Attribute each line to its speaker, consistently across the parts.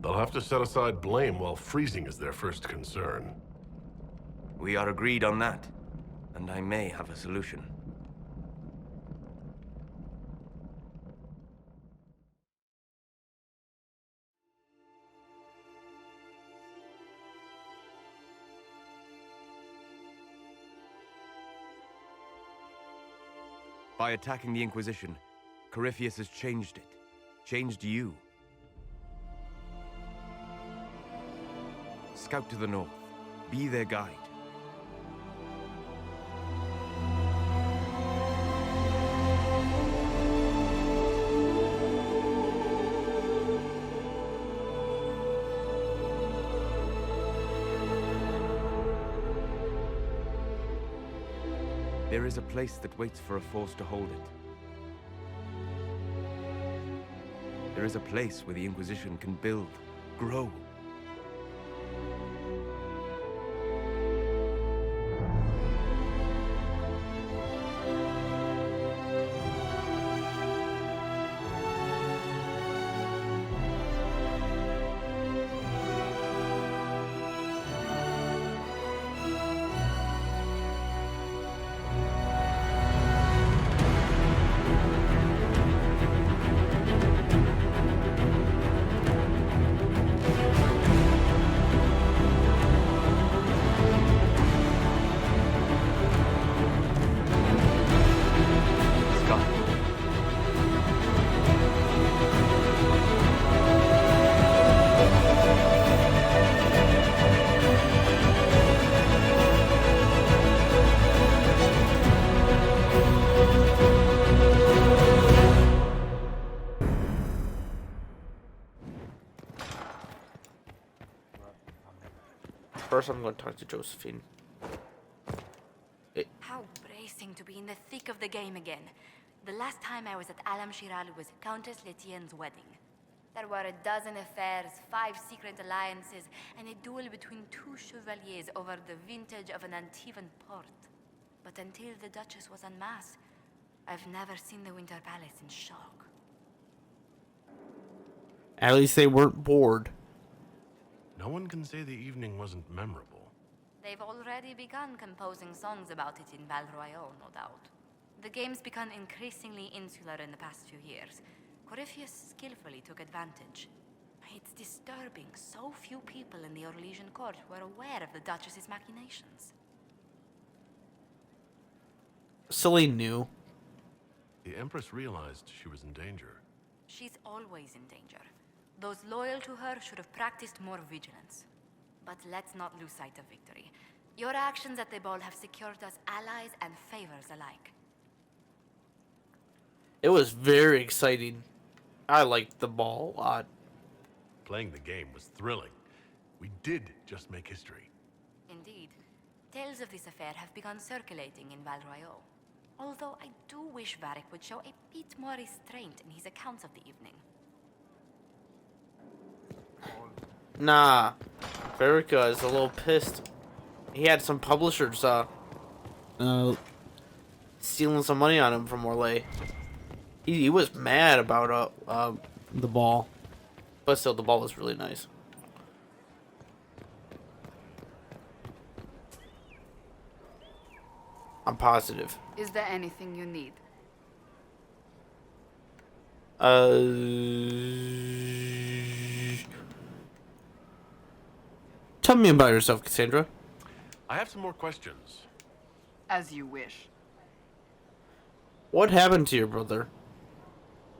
Speaker 1: They'll have to set aside blame while freezing is their first concern.
Speaker 2: We are agreed on that, and I may have a solution. By attacking the Inquisition, Corypheus has changed it. Changed you. Scout to the north. Be their guide. There is a place that waits for a force to hold it. There is a place where the Inquisition can build, grow.
Speaker 3: First, I'm going to talk to Josephine.
Speaker 4: How bracing to be in the thick of the game again. The last time I was at Alam Shiral was Countess Letienne's wedding. There were a dozen affairs, 5 secret alliances, and a duel between 2 chevaliers over the vintage of an Antivan port. But until the Duchess was unmasked, I've never seen the Winter Palace in shock.
Speaker 3: At least they weren't bored.
Speaker 1: No one can say the evening wasn't memorable.
Speaker 4: They've already begun composing songs about it in Val Royale, no doubt. The game's become increasingly insular in the past few years. Corypheus skillfully took advantage. It's disturbing so few people in the Orlesian court were aware of the Duchess's machinations.
Speaker 3: Celine knew.
Speaker 1: The Empress realized she was in danger.
Speaker 4: She's always in danger. Those loyal to her should have practiced more vigilance. But let's not lose sight of victory. Your actions at the ball have secured us allies and favors alike.
Speaker 3: It was very exciting. I liked the ball a lot.
Speaker 1: Playing the game was thrilling. We did just make history.
Speaker 4: Indeed. Tales of this affair have begun circulating in Val Royale. Although I do wish Varric would show a bit more restraint in his accounts of the evening.
Speaker 3: Nah, Verica is a little pissed. He had some publishers stealing some money on him from Orlais. He was mad about the ball, but still the ball was really nice. I'm positive.
Speaker 5: Is there anything you need?
Speaker 3: Tell me about yourself, Cassandra.
Speaker 1: I have some more questions.
Speaker 5: As you wish.
Speaker 3: What happened to your brother?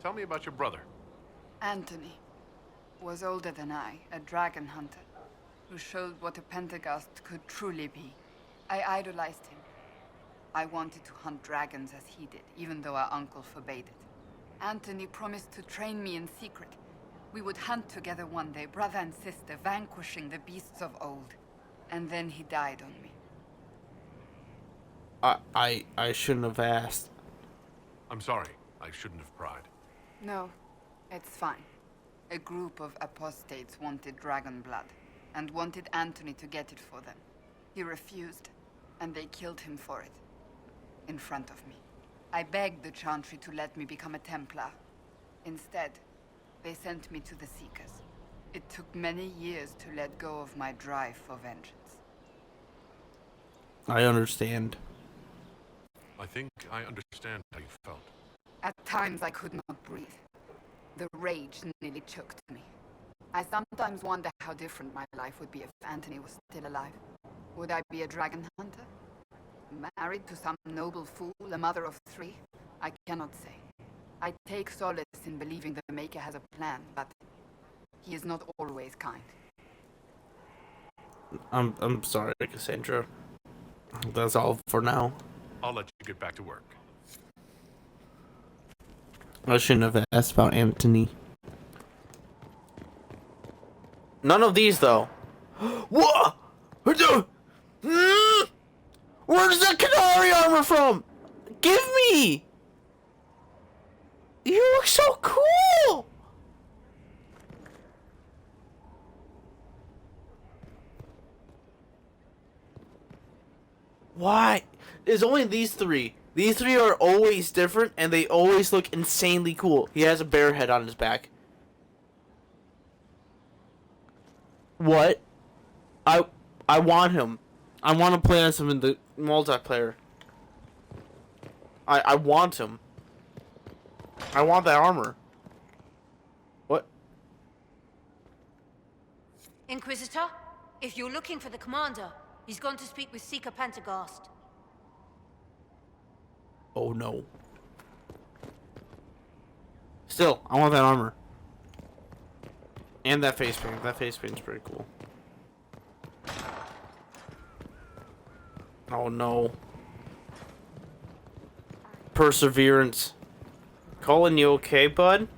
Speaker 1: Tell me about your brother.
Speaker 5: Anthony was older than I, a dragon hunter, who showed what a Pentagast could truly be. I idolized him. I wanted to hunt dragons as he did, even though our uncle forbade it. Anthony promised to train me in secret. We would hunt together one day, brother and sister, vanquishing the beasts of old. And then he died on me.
Speaker 3: I shouldn't have asked.
Speaker 1: I'm sorry. I shouldn't have pried.
Speaker 5: No, it's fine. A group of apostates wanted dragon blood, and wanted Anthony to get it for them. He refused, and they killed him for it. In front of me. I begged the Chantry to let me become a Templar. Instead, they sent me to the Seekers. It took many years to let go of my drive for vengeance.
Speaker 3: I understand.
Speaker 1: I think I understand how you felt.
Speaker 5: At times I could not breathe. The rage nearly choked me. I sometimes wonder how different my life would be if Anthony was still alive. Would I be a dragon hunter? Married to some noble fool, a mother of 3? I cannot say. I take solace in believing the Maker has a plan, but he is not always kind.
Speaker 3: I'm sorry, Cassandra. That's all for now.
Speaker 1: I'll let you get back to work.
Speaker 3: I shouldn't have asked about Anthony. None of these, though. What? Where's the Canary armor from? Give me! You look so cool! Why? There's only these 3. These 3 are always different, and they always look insanely cool. He has a bear head on his back. What? I want him. I want to play as him in the multiplayer. I want him. I want that armor. What?
Speaker 6: Inquisitor, if you're looking for the commander, he's gone to speak with Seeker Pentecost.
Speaker 3: Oh no. Still, I want that armor. And that face paint. That face paint's pretty cool. Oh no. Perseverance. Cullen, you okay, bud?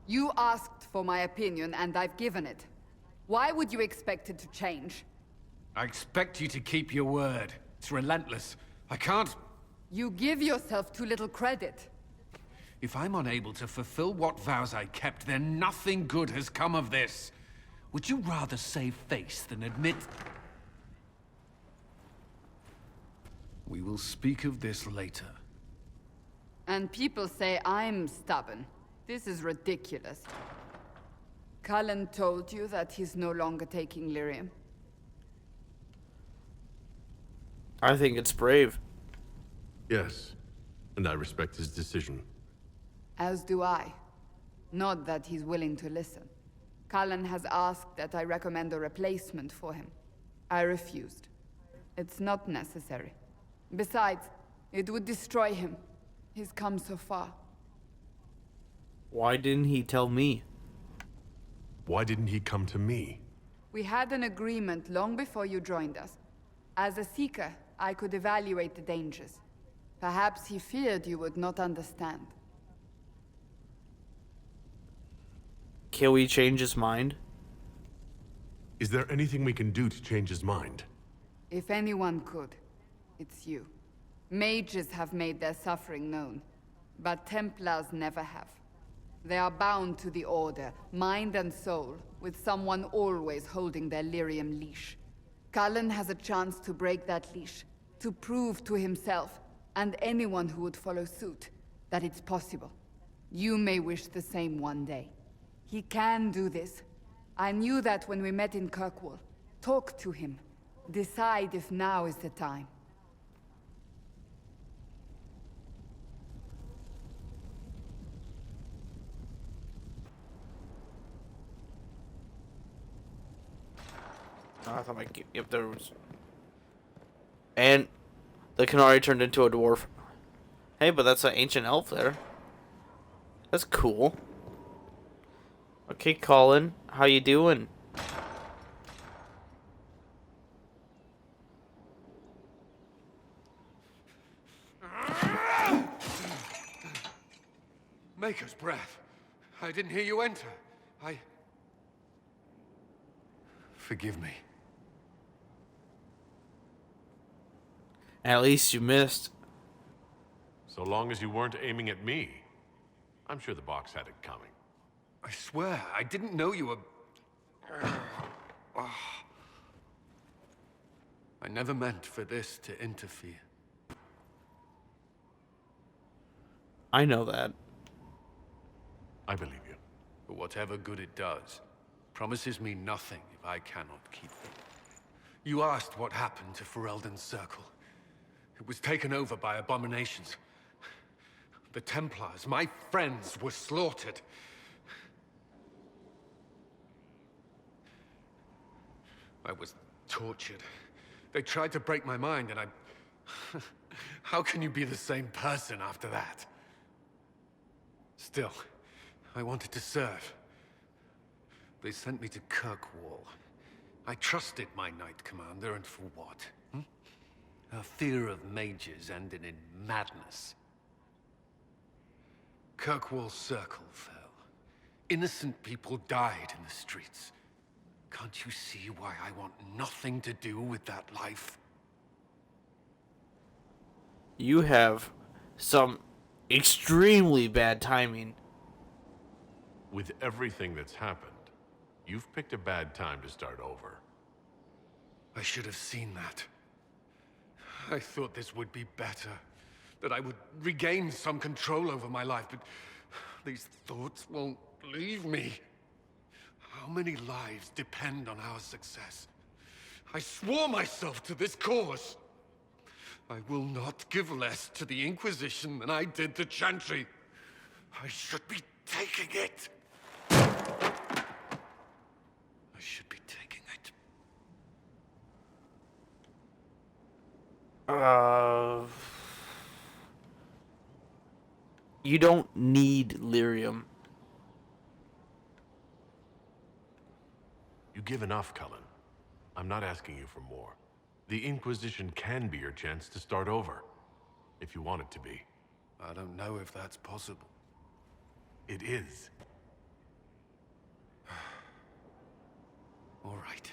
Speaker 5: You asked for my opinion, and I've given it. Why would you expect it to change?
Speaker 7: I expect you to keep your word. It's relentless. I can't...
Speaker 5: You give yourself too little credit.
Speaker 7: If I'm unable to fulfill what vows I kept, then nothing good has come of this. Would you rather save face than admit... We will speak of this later.
Speaker 5: And people say I'm stubborn. This is ridiculous. Cullen told you that he's no longer taking Lyrium.
Speaker 3: I think it's brave.
Speaker 1: Yes, and I respect his decision.
Speaker 5: As do I. Not that he's willing to listen. Cullen has asked that I recommend a replacement for him. I refused. It's not necessary. Besides, it would destroy him. He's come so far.
Speaker 3: Why didn't he tell me?
Speaker 1: Why didn't he come to me?
Speaker 5: We had an agreement long before you joined us. As a Seeker, I could evaluate the dangers. Perhaps he feared you would not understand.
Speaker 3: Can we change his mind?
Speaker 1: Is there anything we can do to change his mind?
Speaker 5: If anyone could, it's you. Mages have made their suffering known, but Templars never have. They are bound to the Order, mind and soul, with someone always holding their Lyrium leash. Cullen has a chance to break that leash, to prove to himself, and anyone who would follow suit, that it's possible. You may wish the same one day. He can do this. I knew that when we met in Kirkwall. Talk to him. Decide if now is the time.
Speaker 3: I thought if there was... And the Canary turned into a dwarf. Hey, but that's an ancient elf there. That's cool. Okay, Colin, how you doing?
Speaker 7: Maker's breath. I didn't hear you enter. Forgive me.
Speaker 3: At least you missed.
Speaker 1: So long as you weren't aiming at me. I'm sure the box had it coming.
Speaker 7: I swear, I didn't know you were... I never meant for this to interfere.
Speaker 3: I know that.
Speaker 1: I believe you.
Speaker 7: But whatever good it does, promises me nothing if I cannot keep it. You asked what happened to Ferelden's Circle. It was taken over by abominations. The Templars, my friends, were slaughtered. I was tortured. They tried to break my mind, and I... How can you be the same person after that? Still, I wanted to serve. They sent me to Kirkwall. I trusted my Knight Commander, and for what? Her fear of mages ended in madness. Kirkwall Circle fell. Innocent people died in the streets. Can't you see why I want nothing to do with that life?
Speaker 3: You have some extremely bad timing.
Speaker 1: With everything that's happened, you've picked a bad time to start over.
Speaker 7: I should have seen that. I thought this would be better. That I would regain some control over my life, but these thoughts won't leave me. How many lives depend on our success? I swore myself to this cause. I will not give less to the Inquisition than I did to Chantry. I should be taking it. I should be taking it.
Speaker 3: You don't need Lyrium.
Speaker 1: You give enough, Cullen. I'm not asking you for more. The Inquisition can be your chance to start over, if you want it to be.
Speaker 7: I don't know if that's possible.
Speaker 1: It is.
Speaker 7: All right.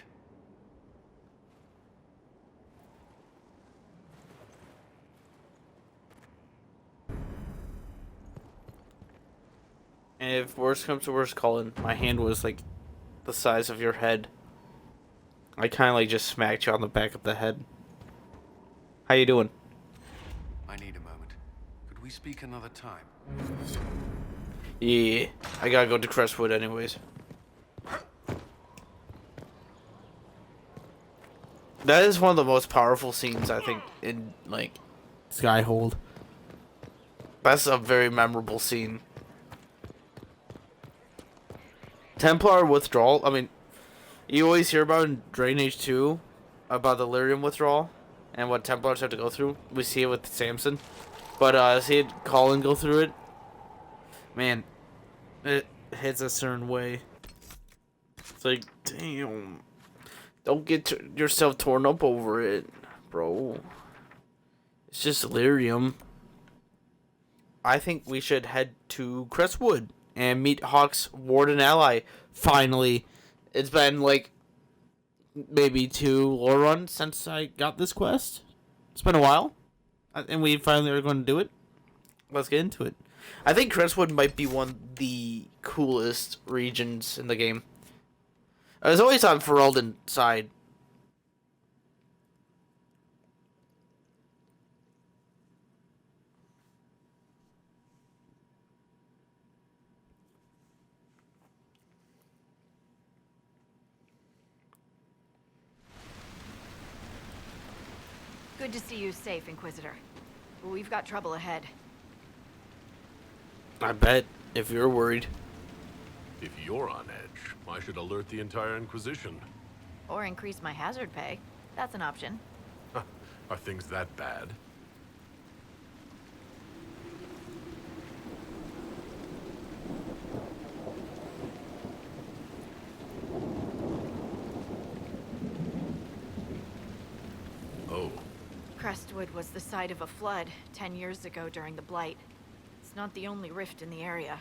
Speaker 3: And if worst comes to worst, Cullen, my hand was like the size of your head. I kind of like just smacked you on the back of the head. How you doing?
Speaker 7: I need a moment. Could we speak another time?
Speaker 3: Yeah, I gotta go to Crestwood anyways. That is one of the most powerful scenes, I think, in, like, Skyhold. That's a very memorable scene. Templar withdrawal, I mean, you always hear about in Drain Age 2, about the Lyrium withdrawal, and what Templars have to go through. We see it with Samson. But, see Cullen go through it. Man, it hits a certain way. It's like, damn. Don't get yourself torn up over it, bro. It's just Lyrium. I think we should head to Crestwood and meet Hawk's Warden ally. Finally. It's been, like, maybe 2 lore runs since I got this quest. It's been a while. And we finally are going to do it. Let's get into it. I think Crestwood might be one of the coolest regions in the game. I was always on Ferelden's side.
Speaker 4: Good to see you safe, Inquisitor. But we've got trouble ahead.
Speaker 3: I bet, if you're worried.
Speaker 1: If you're on edge, I should alert the entire Inquisition.
Speaker 4: Or increase my hazard pay. That's an option.
Speaker 1: Are things that bad? Oh.
Speaker 4: Crestwood was the site of a flood 10 years ago during the blight. It's not the only rift in the area,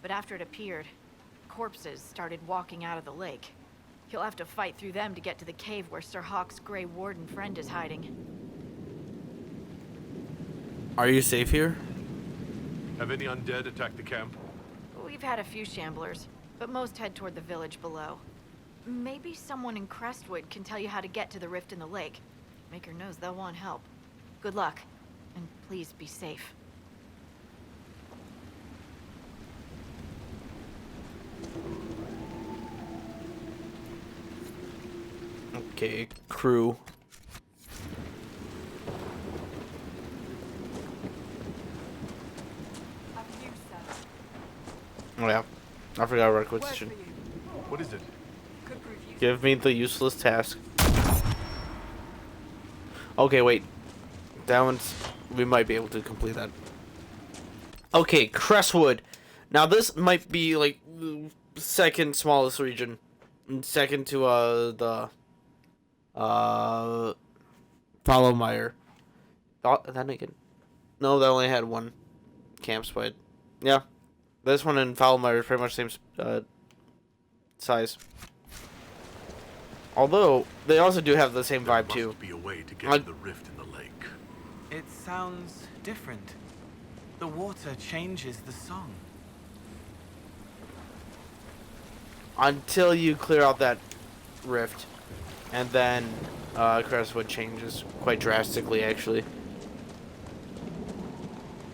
Speaker 4: but after it appeared, corpses started walking out of the lake. You'll have to fight through them to get to the cave where Sir Hawk's Gray Warden friend is hiding.
Speaker 3: Are you safe here?
Speaker 1: Have any undead attacked the camp?
Speaker 4: We've had a few shamblers, but most head toward the village below. Maybe someone in Crestwood can tell you how to get to the rift in the lake.
Speaker 8: Maker knows they'll want help. Good luck, and please be safe.
Speaker 3: Okay, crew. Oh yeah, I forgot a requisition.
Speaker 1: What is it?
Speaker 3: Give me the useless task. Okay, wait. That one's... we might be able to complete that. Okay, Crestwood. Now this might be like the second smallest region. Second to the Followmire. That again. No, they only had one camp spot. Yeah. This one and Followmire is pretty much the same size. Although they also do have the same vibe too.
Speaker 1: There must be a way to get to the rift in the lake.
Speaker 9: It sounds different. The water changes the song.
Speaker 3: Until you clear out that rift, and then Crestwood changes quite drastically. Actually,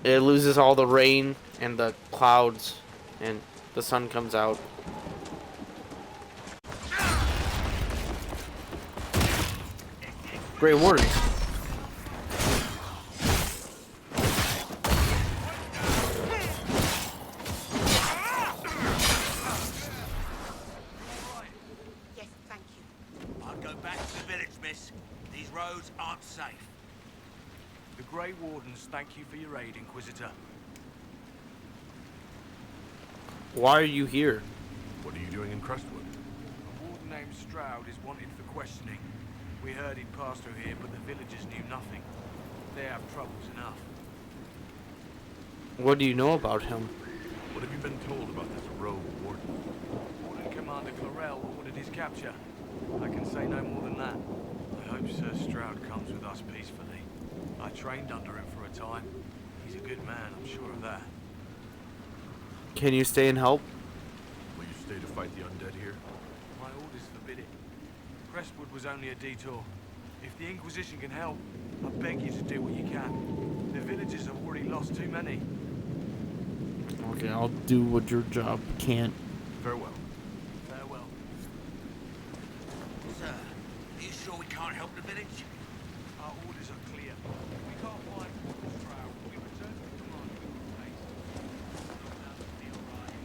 Speaker 3: it loses all the rain and the clouds, and the sun comes out. Gray Wardens.
Speaker 10: Yes, thank you. I'll go back to the village, miss. These roads aren't safe.
Speaker 11: The Gray Wardens thank you for your aid, Inquisitor.
Speaker 3: Why are you here?
Speaker 1: What are you doing in Crestwood?
Speaker 11: A warden named Stroud is wanted for questioning. We heard he'd passed through here, but the villagers knew nothing. They have troubles enough.
Speaker 3: What do you know about him?
Speaker 1: What have you been told about this rogue warden?
Speaker 11: Warden Commander Clarell ordered his capture. I can say no more than that. I hope Sir Stroud comes with us peacefully. I trained under him for a time. He's a good man, I'm sure of that.
Speaker 3: Can you stay and help?
Speaker 1: Will you stay to fight the undead here?
Speaker 11: My orders forbid it. Crestwood was only a detour. If the Inquisition can help, I beg you to do what you can. The villagers have already lost too many.
Speaker 3: Okay, I'll do what your job can't.
Speaker 1: Farewell.
Speaker 11: Farewell.
Speaker 10: Sir, are you sure we can't help the village?
Speaker 11: Our orders are clear. If we can't find Warden Stroud, we return to the command with the place. That'll be alright.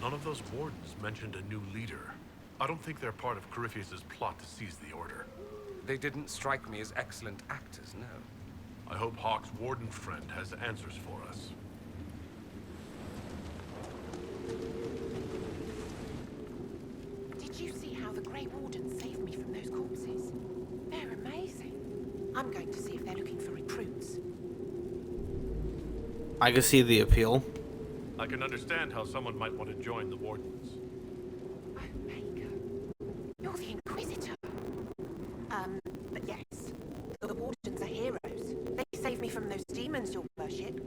Speaker 1: None of those wardens mentioned a new leader. I don't think they're part of Corypheus's plot to seize the Order.
Speaker 7: They didn't strike me as excellent actors, no.
Speaker 1: I hope Hawk's warden friend has answers for us.
Speaker 12: Did you see how the Grey Warden saved me from those corpses? They're amazing. I'm going to see if they're looking for recruits.
Speaker 3: I can see the appeal.
Speaker 1: I can understand how someone might want to join the wardens.
Speaker 12: Oh, Maker. You're the Inquisitor. But yes, the Wardens are heroes. They saved me from those demons, your worship.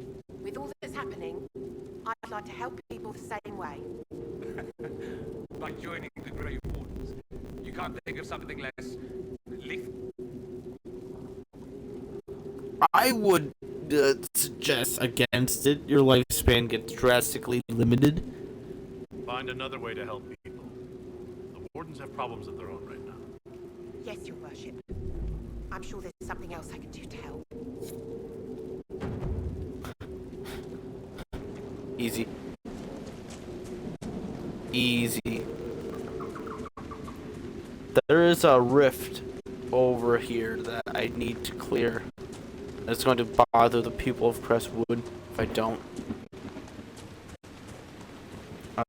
Speaker 12: With all that's happening, I'd like to help people the same way.
Speaker 7: By joining the Grey Wardens, you can't think of something less lethal.
Speaker 3: I would suggest against it. Your lifespan gets drastically limited.
Speaker 1: Find another way to help people. The wardens have problems of their own right now.
Speaker 12: Yes, your worship. I'm sure there's something else I can do to help.
Speaker 3: Easy. Easy. There is a rift over here that I need to clear. It's going to bother the people of Crestwood if I don't.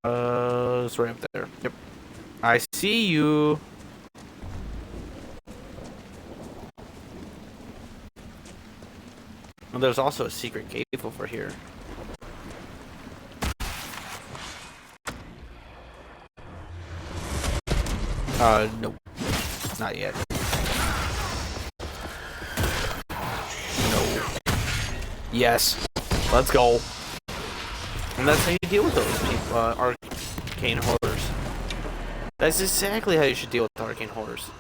Speaker 3: It's right up there. Yep. I see you. And there's also a secret cave over here. Nope. Not yet. No. Yes. Let's go. And that's how you deal with those people, arcane horrors. That's exactly how you should deal with arcane horrors.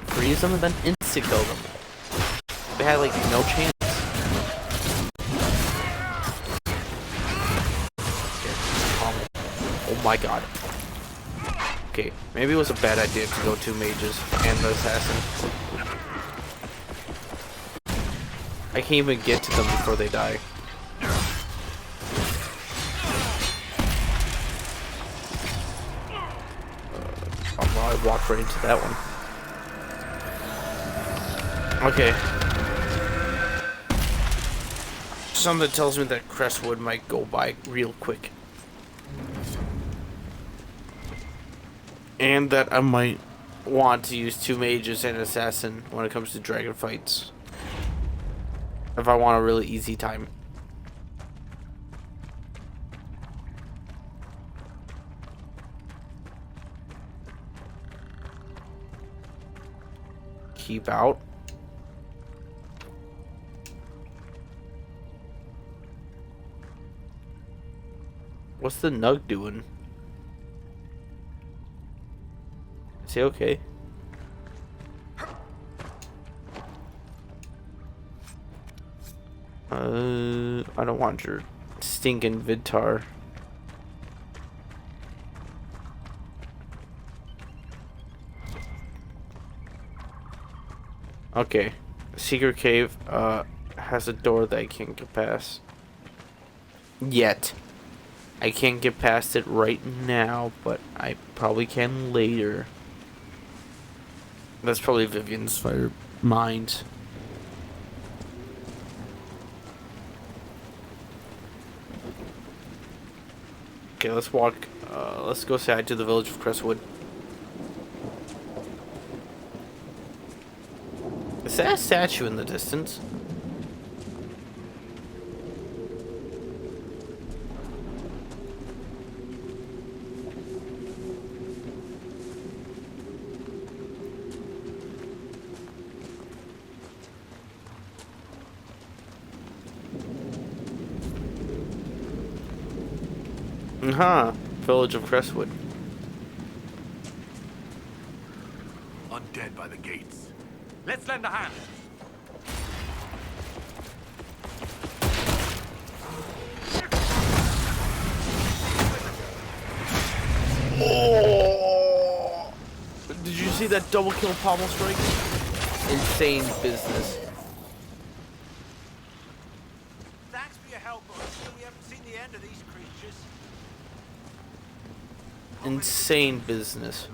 Speaker 3: Freeze them and then insta-kill them. They had like no chance. Oh my god. Okay, maybe it was a bad idea to go 2 mages and the assassin. I can't even get to them before they die. Oh well, I walked right into that one. Okay. Something tells me that Crestwood might go by real quick. And that I might want to use 2 mages and assassin when it comes to dragon fights. If I want a really easy time. Keep out. What's the Nug doing? Is he okay? I don't want your stinking Vidtar. Okay. Secret cave has a door that I can't get past. Yet. I can't get past it right now, but I probably can later. That's probably Vivian's fire mind. Okay, let's walk. Let's go say hi to the village of Crestwood. Is that a statue in the distance? Huh. Village of Crestwood.
Speaker 1: Undead by the gates.
Speaker 10: Let's lend a hand.
Speaker 3: Oh! Did you see that double kill pommel strike? Insane business.
Speaker 10: Thanks for your help, but we haven't seen the end of these creatures.
Speaker 3: Insane business.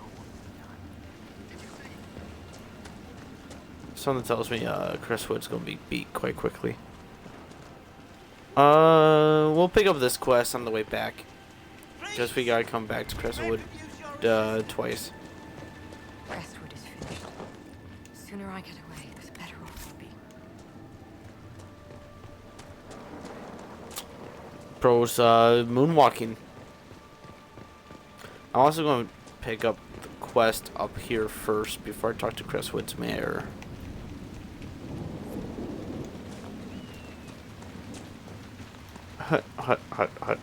Speaker 3: Something tells me Crestwood's gonna be beat quite quickly. We'll pick up this quest on the way back. Just we gotta come back to Crestwood twice.
Speaker 4: Crestwood is finished. The sooner I get away, the better off we'll be.
Speaker 3: Pros, moonwalking. I'm also going to pick up the quest up here first before I talk to Crestwood's mayor. Hut, hut, hut, hut.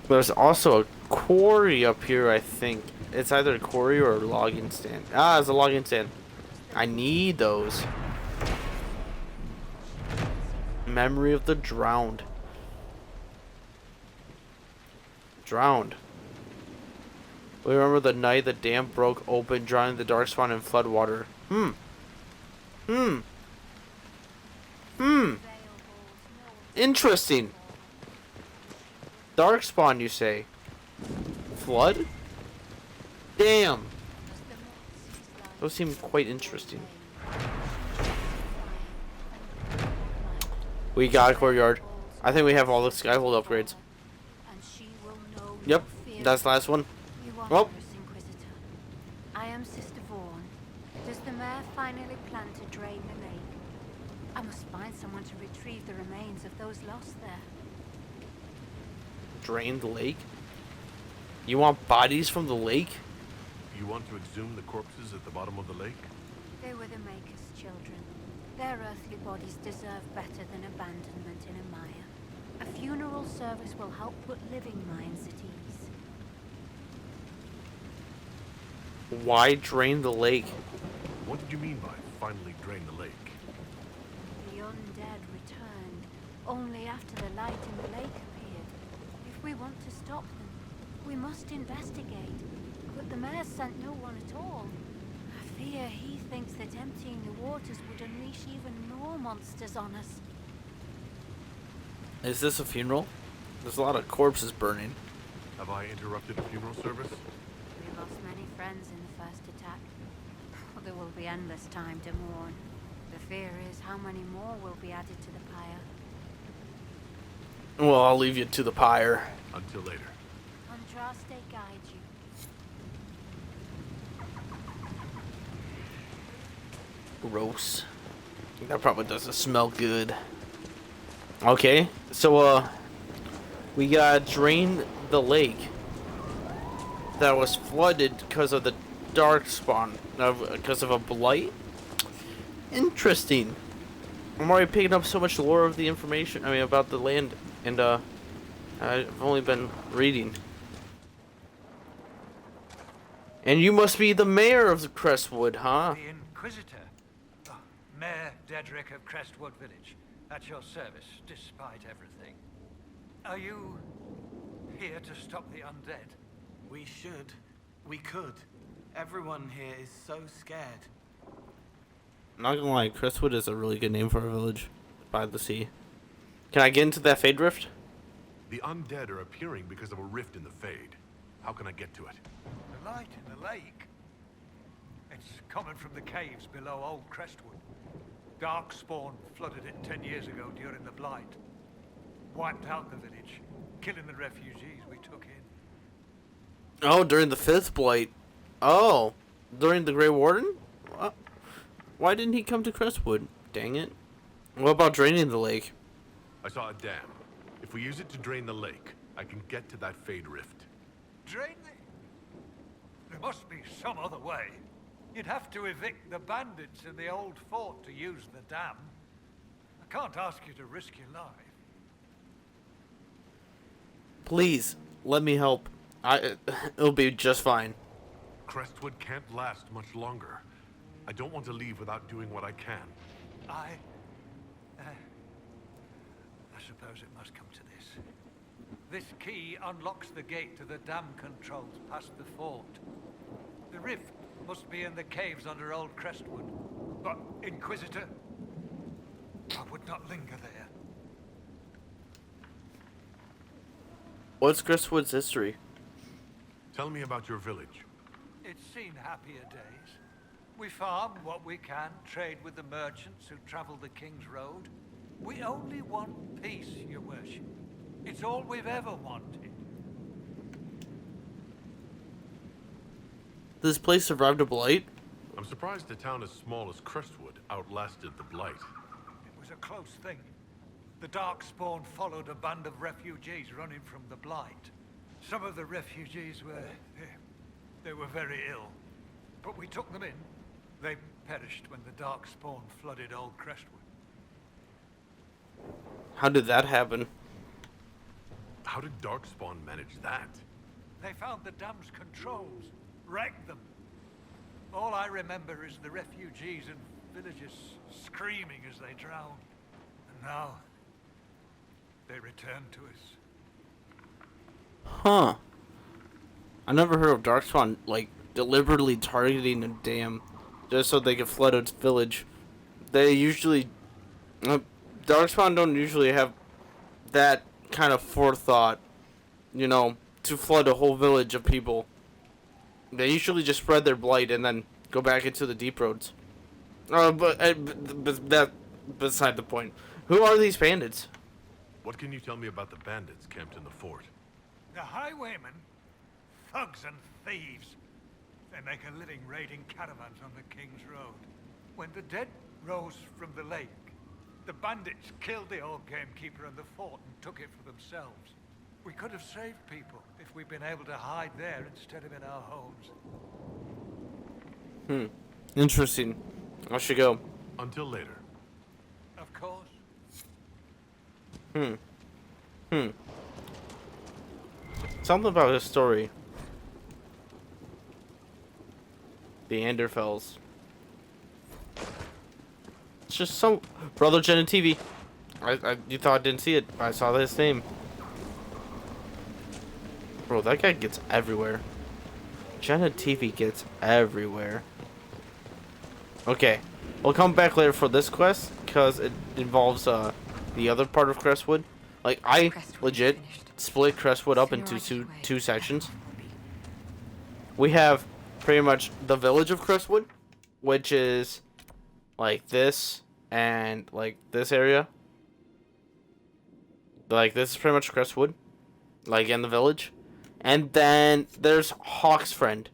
Speaker 3: There's also a quarry up here, I think. It's either a quarry or a logging stand. Ah, it's a logging stand. I need those. Memory of the drowned. Drowned. We remember the night the dam broke open, drowning the darkspawn in floodwater. Interesting. Darkspawn, you say? Flood? Damn. Those seem quite interesting. We got a courtyard. I think we have all the Skyhold upgrades. Yep, that's the last one. Well.
Speaker 4: Inquisitor. I am Sister Vaughan. Does the mayor finally plan to drain the lake? I must find someone to retrieve the remains of those lost there.
Speaker 3: Drain the lake? You want bodies from the lake?
Speaker 1: You want to exhume the corpses at the bottom of the lake?
Speaker 4: They were the Maker's children. Their earthly bodies deserve better than abandonment in a mire. A funeral service
Speaker 13: service will help put living minds at ease.
Speaker 3: Why drain the lake?
Speaker 1: What did you mean by finally drain the lake?
Speaker 13: The undead returned only after the light in the lake appeared. If we want to stop them, we must investigate. But the mayor sent no one at all. I fear he thinks that emptying the waters would unleash even more monsters on us.
Speaker 3: Is this a funeral? There's a lot of corpses burning.
Speaker 1: Have I interrupted a funeral service?
Speaker 13: We lost many friends in the first attack. There will be endless time to mourn. The fear is how many more will be added to the pyre.
Speaker 3: Well, I'll leave you to the pyre.
Speaker 1: Until later.
Speaker 13: Contraste guide you.
Speaker 3: Gross. That probably doesn't smell good. Okay, so we gotta drain the lake that was flooded because of the darkspawn, because of a blight. Interesting. I'm already picking up so much lore of the information. I mean, about the land, and I've only been reading. And you must be the mayor of the Crestwood, huh?
Speaker 14: The Inquisitor. Oh, Mayor Dedrick of Crestwood Village. At your service, despite everything. Are you here to stop the undead?
Speaker 9: We should. We could. Everyone here is so scared.
Speaker 3: I'm not gonna lie, Crestwood is a really good name for a village by the sea. Can I get into that Fade Rift?
Speaker 1: The undead are appearing because of a rift in the Fade. How can I get to it?
Speaker 14: The light in the lake. It's coming from the caves below Old Crestwood. Darkspawn flooded it 10 years ago during the blight. Wiped out the village, killing the refugees we took in.
Speaker 3: Oh, during the 5th blight. Oh, during the Gray Warden? Why didn't he come to Crestwood? Dang it. What about draining the lake?
Speaker 1: I saw a dam. If we use it to drain the lake, I can get to that Fade Rift.
Speaker 14: Drain the... There must be some other way. You'd have to evict the bandits in the old fort to use the dam. I can't ask you to risk your life.
Speaker 3: Please, let me help. It'll be just fine.
Speaker 1: Crestwood can't last much longer. I don't want to leave without doing what I can.
Speaker 14: I suppose it must come to this. This key unlocks the gate to the dam controls past the fort. The rift must be in the caves under Old Crestwood. But, Inquisitor, I would not linger there.
Speaker 3: What's Crestwood's history?
Speaker 1: Tell me about your village.
Speaker 14: It's seen happier days. We farm what we can, trade with the merchants who travel the King's Road. We only want peace, your worship. It's all we've ever wanted.
Speaker 3: This place survived a blight?
Speaker 1: I'm surprised a town as small as Crestwood outlasted the blight.
Speaker 14: It was a close thing. The Darkspawn followed a band of refugees running from the blight. Some of the refugees they were very ill. But we took them in. They perished when the Darkspawn flooded Old Crestwood.
Speaker 3: How did that happen?
Speaker 1: How did Darkspawn manage that?
Speaker 14: They found the dam's controls, wrecked them. All I remember is the refugees and villagers screaming as they drowned. And now, they return to us.
Speaker 3: Huh. I never heard of Darkspawn, like, deliberately targeting a dam just so they could flood its village. They usually... Darkspawn don't usually have that kind of forethought, you know, to flood a whole village of people. They usually just spread their blight and then go back into the deep roads. But that beside the point. Who are these bandits?
Speaker 1: What can you tell me about the bandits camped in the fort?
Speaker 14: The highwaymen, thugs and thieves. They make a living raiding caravans on the King's Road. When the dead rose from the lake, the bandits killed the old gamekeeper and the fort and took it for themselves. We could have saved people if we'd been able to hide there instead of in our homes.
Speaker 3: Interesting. I should go.
Speaker 1: Until later.
Speaker 14: Of course.
Speaker 3: Something about his story. The Anderfells. It's just some Brother Jen and TV. You thought I didn't see it. I saw his name. Bro, that guy gets everywhere. Jenna TV gets everywhere. Okay, we'll come back later for this quest because it involves the other part of Crestwood. Like I legit split Crestwood up into two sections. We have pretty much the village of Crestwood, which is like this and like this area. Like this is pretty much Crestwood, like in the village. And then there's Hawk's Friend,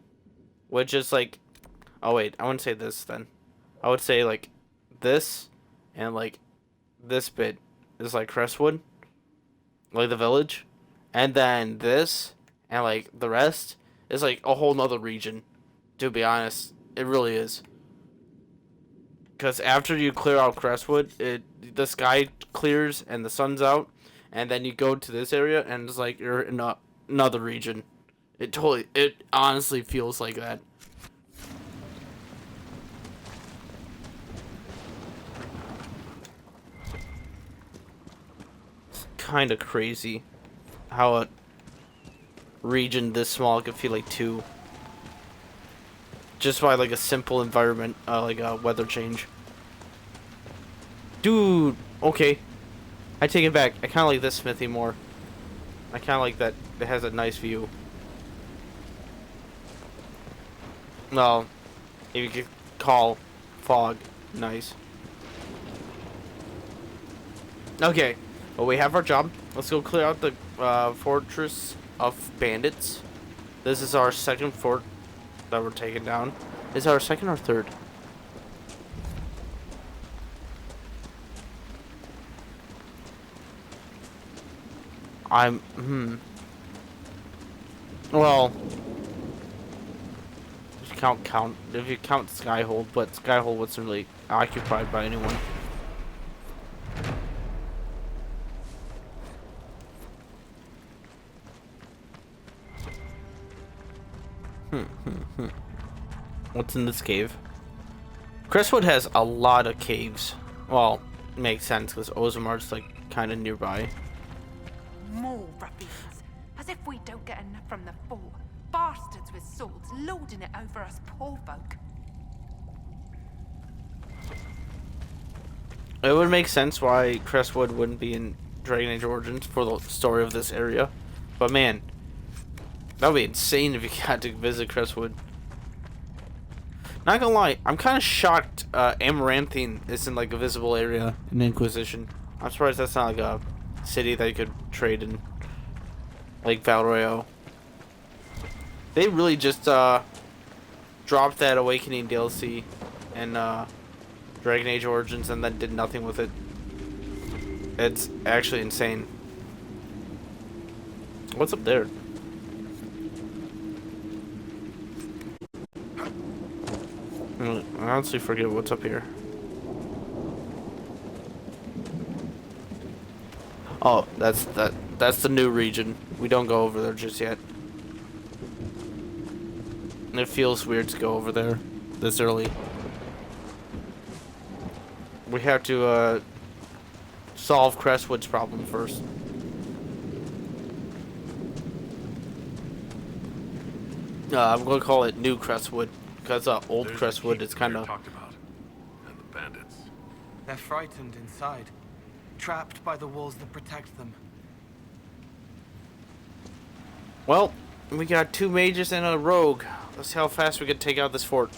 Speaker 3: which is like, oh wait, I wouldn't say this then. I would say like this and like this bit is like Crestwood, like the village. And then this and like the rest is like a whole nother region, to be honest. It really is. Because after you clear out Crestwood, the sky clears and the sun's out. And then you go to this area and it's like you're in another region. It honestly feels like that. It's kind of crazy how a region this small could feel like two. Just by like a simple environment, like a weather change. Dude, okay. I take it back. I kind of like this smithy more. I kind of like that it has a nice view. Well, if you could call fog nice. Okay, well we have our job. Let's go clear out the fortress of bandits. This is our second fort that we're taking down. Is it our second or third? Well, if you count Skyhold, but Skyhold wasn't really occupied by anyone. What's in this cave? Crestwood has a lot of caves. Well, makes sense because Ozamar's like kind of nearby.
Speaker 12: More ruffians. As if we don't get enough from the four. Bastards with swords lording it over us poor folk.
Speaker 3: It would make sense why Crestwood wouldn't be in Dragon Age Origins for the story of this area. But man, that would be insane if you got to visit Crestwood. Not gonna lie, I'm kind of shocked Ameranthine isn't like a visible area in Inquisition. I'm surprised that's not like a city that you could trade in, like Val Royale. They really just dropped that Awakening DLC in Dragon Age Origins and then did nothing with it. It's actually insane. What's up there? I honestly forget what's up here. Oh, that's the new region. We don't go over there just yet. It feels weird to go over there this early. We have to solve Crestwood's problem first. I'm gonna call it New Crestwood because old Crestwood is kind of
Speaker 1: talked about, and the bandits.
Speaker 9: They're frightened inside, trapped by the walls that protect them.
Speaker 3: Well, we got 2 mages and a rogue. Let's see how fast we can take out this fort.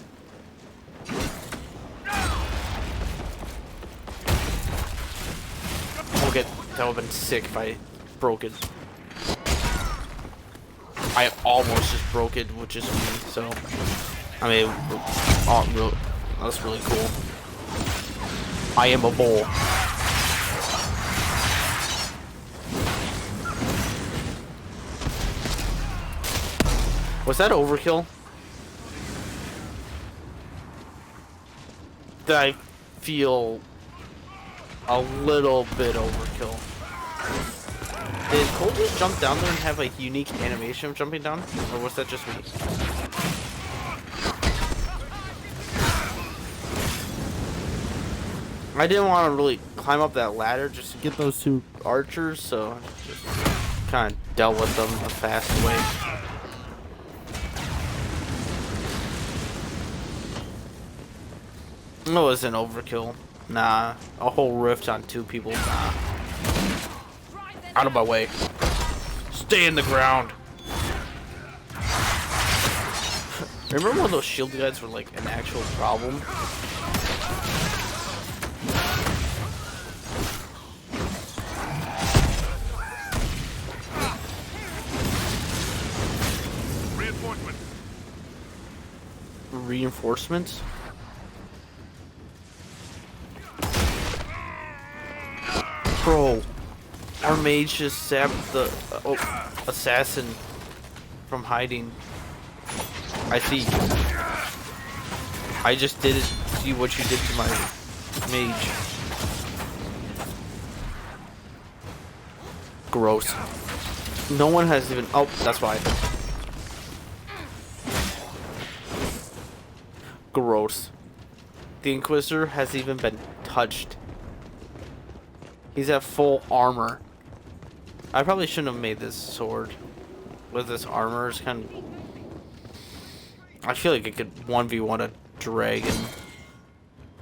Speaker 3: Okay, that would have been sick if I broke it. I almost just broke it, which is me, so... I mean, that's really cool. I am a bull. Was that overkill? I feel a little bit overkill. Did Cole just jump down there and have a unique animation of jumping down? Or was that just me? I didn't want to really climb up that ladder just to get those two archers, so I just kind of dealt with them the fast way. It wasn't overkill. Nah. A whole rift on two people. Nah. Out of my way. Stay in the ground. Remember when those shield guys were like an actual problem?
Speaker 1: Reinforcements.
Speaker 3: Reinforcements? Bro, our mage just stabbed the assassin from hiding. I see. I just didn't see what you did to my mage. Gross. No one has even. Oh, that's why. Gross. The Inquisitor has even been touched. He's at full armor. I probably shouldn't have made this sword with this armor. It's kind of. I feel like it could 1v1 a dragon.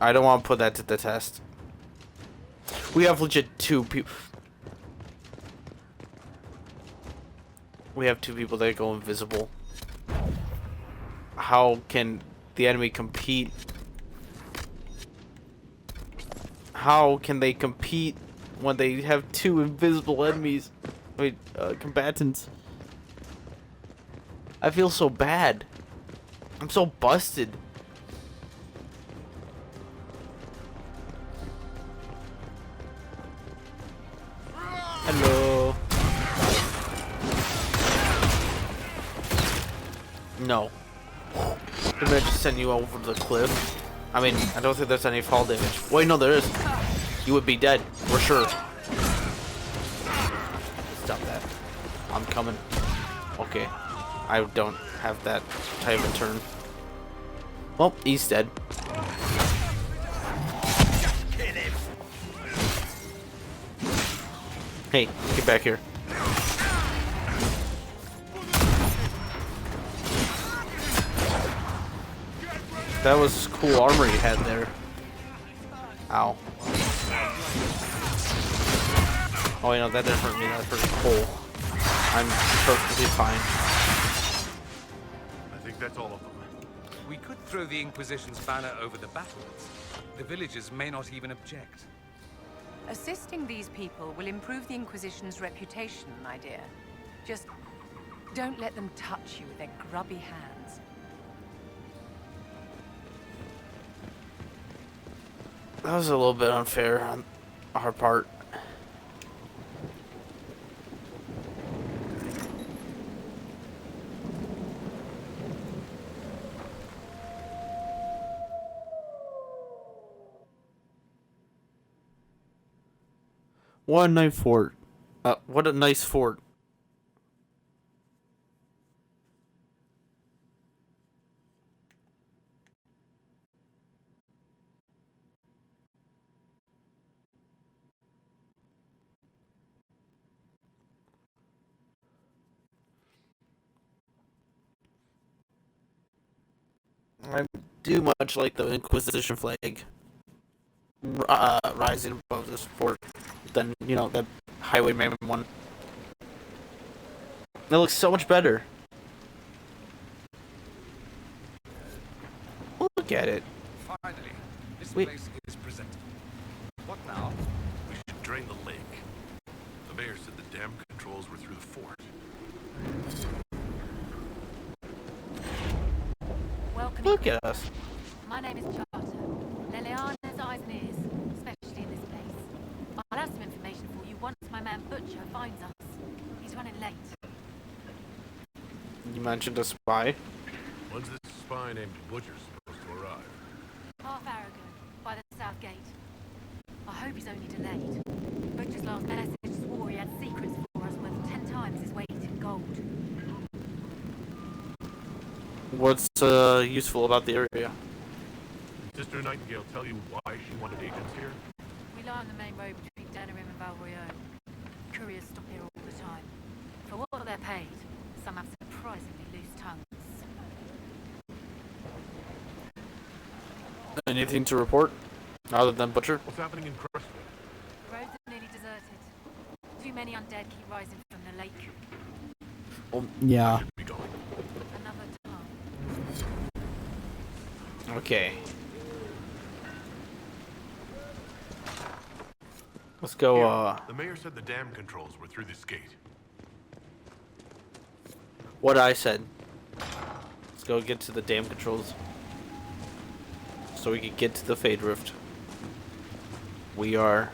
Speaker 3: I don't want to put that to the test. We have legit two people. We have two people that go invisible. How can the enemy compete? How can they compete when they have two invisible enemies? Wait, combatants. I feel so bad. I'm so busted. Hello. No. Didn't I just send you over the cliff? I mean, I don't think there's any fall damage. Wait, no, there is. You would be dead, for sure. Stop that. I'm coming. Okay. I don't have that type of turn. Well, he's dead. Hey, get back here. That was cool armor you had there. Ow. Oh, you know, that didn't hurt me. That hurt Cole. I'm perfectly fine.
Speaker 1: I think that's all of them.
Speaker 15: We could throw the Inquisition's banner over the battlements. The villagers may not even object.
Speaker 16: Assisting these people will improve the Inquisition's reputation, my dear. Just don't let them touch you with their grubby hands.
Speaker 3: That was a little bit unfair on our part. What a nice fort. What a nice fort. I do much like the Inquisition flag rising above this fort than, you know, that Highwayman one. It looks so much better. Look at it.
Speaker 15: Finally, this place is presentable. What now?
Speaker 1: We should drain the lake. The mayor said the dam controls were through the fort.
Speaker 16: Welcome.
Speaker 3: Look at us.
Speaker 16: My name is Charter. Liliana's eyes and ears, especially in this place. I'll have some information for you once my man Butcher finds us. He's running late.
Speaker 3: You mentioned a spy.
Speaker 1: When's this spy named Butcher supposed to arrive?
Speaker 16: Half hour ago, by the south gate. I hope he's only delayed. Butcher's last message swore he had secrets for us when
Speaker 3: What's useful about the area?
Speaker 1: Did Sister Nightingale tell you why she wanted agents here?
Speaker 16: We lie on the main road between Lyrium and Valrion. Couriers stop here all the time. For what they're paid, some have surprisingly loose tongues.
Speaker 3: Anything to report? Other than Butcher?
Speaker 1: What's happening in Crestwood?
Speaker 16: The roads are nearly deserted. Too many undead keep rising from the lake.
Speaker 3: Yeah.
Speaker 16: Another time.
Speaker 3: Okay. Let's go,
Speaker 1: The mayor said the dam controls were through this gate.
Speaker 3: what I said. Let's go get to the dam controls. So we can get to the Fade Rift. We are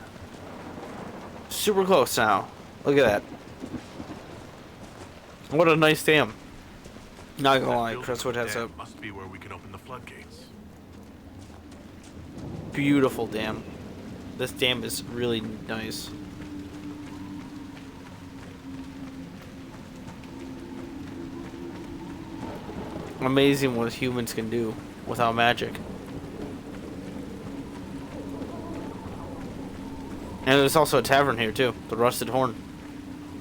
Speaker 3: super close now. Look at that. What a nice dam. Not gonna lie, Crestwood has a
Speaker 1: Must be where we can open the floodgates.
Speaker 3: beautiful dam. This dam is really nice. Amazing what humans can do without magic. And there's also a tavern here too, the Rusted Horn.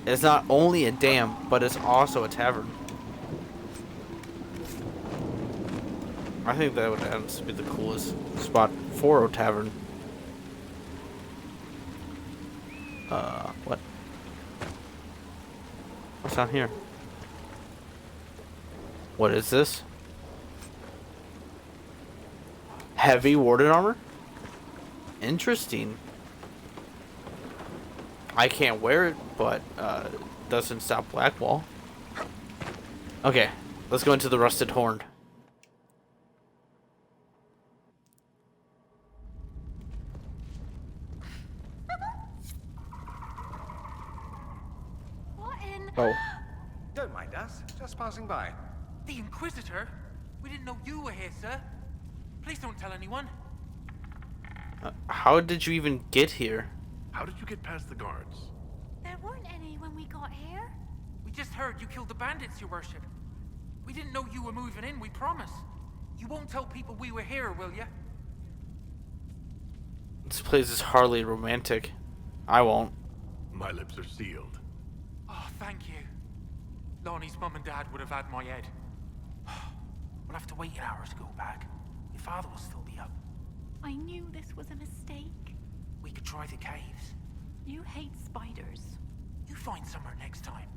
Speaker 3: It's not only a dam, but it's also a tavern. I think that would honestly be the coolest spot for a tavern. What? What's down here? What is this? Heavy Warden armor? Interesting. I can't wear it, but doesn't stop Blackwall. Okay, let's go into the Rusted Horn.
Speaker 16: What in?
Speaker 3: Oh.
Speaker 15: Don't mind us. Just passing by.
Speaker 9: The Inquisitor? We didn't know you were here, sir. Please don't tell anyone.
Speaker 3: How did you even get here?
Speaker 1: How did you get past the guards?
Speaker 16: There weren't any when we got here.
Speaker 9: We just heard you killed the bandits, your worship. We didn't know you were moving in, we promise. You won't tell people we were here, will you?
Speaker 3: This place is hardly romantic. I won't.
Speaker 1: My lips are sealed.
Speaker 9: Oh, thank you. Lonnie's mum and dad would have had my head. We'll have to wait an hour to go back. Your father will still be up.
Speaker 13: I knew this was a mistake.
Speaker 9: We could try the caves.
Speaker 13: You hate spiders.
Speaker 9: You find somewhere next time.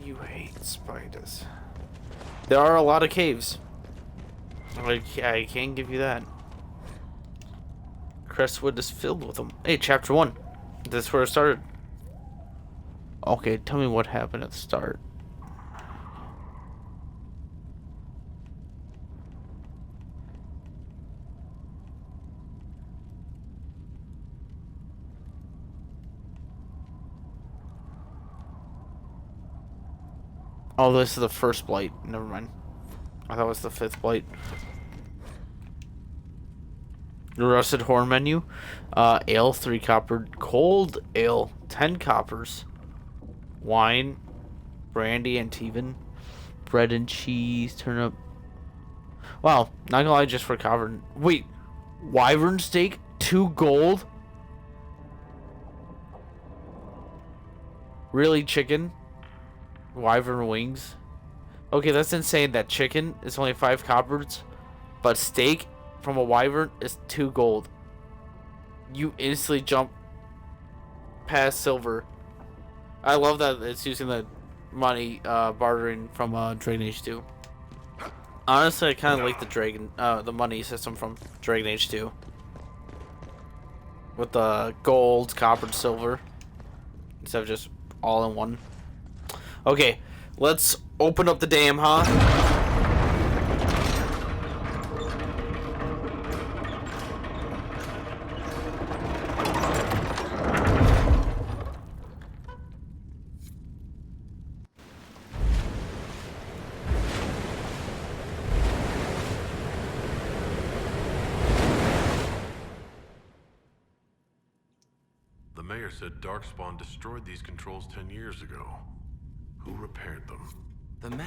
Speaker 3: You hate spiders. There are a lot of caves. I can't give you that. Crestwood is filled with them. Hey, chapter 1. That's where it started. Okay, tell me what happened at the start. Oh, this is the first blight. Never mind. I thought it was the 5th blight. The Rusted Horn menu. Ale, 3 copper. Cold ale, 10 coppers. Wine, brandy, and Teven. Bread and cheese, turnip. Wow, not gonna lie, just for copper. Wait, wyvern steak, 2 gold? Really, chicken? Wyvern wings? Okay, that's insane that chicken is only 5 coppers, but steak from a wyvern is 2 gold. You instantly jump past silver. I love that it's using the money bartering from Dragon Age 2. Honestly, I kind of like the money system from Dragon Age 2. With the gold, copper, and silver. Instead of just all in one. Okay, let's open up the dam, huh?
Speaker 1: The mayor said Darkspawn destroyed these controls 10 years ago. Who repaired them?
Speaker 17: The mayor.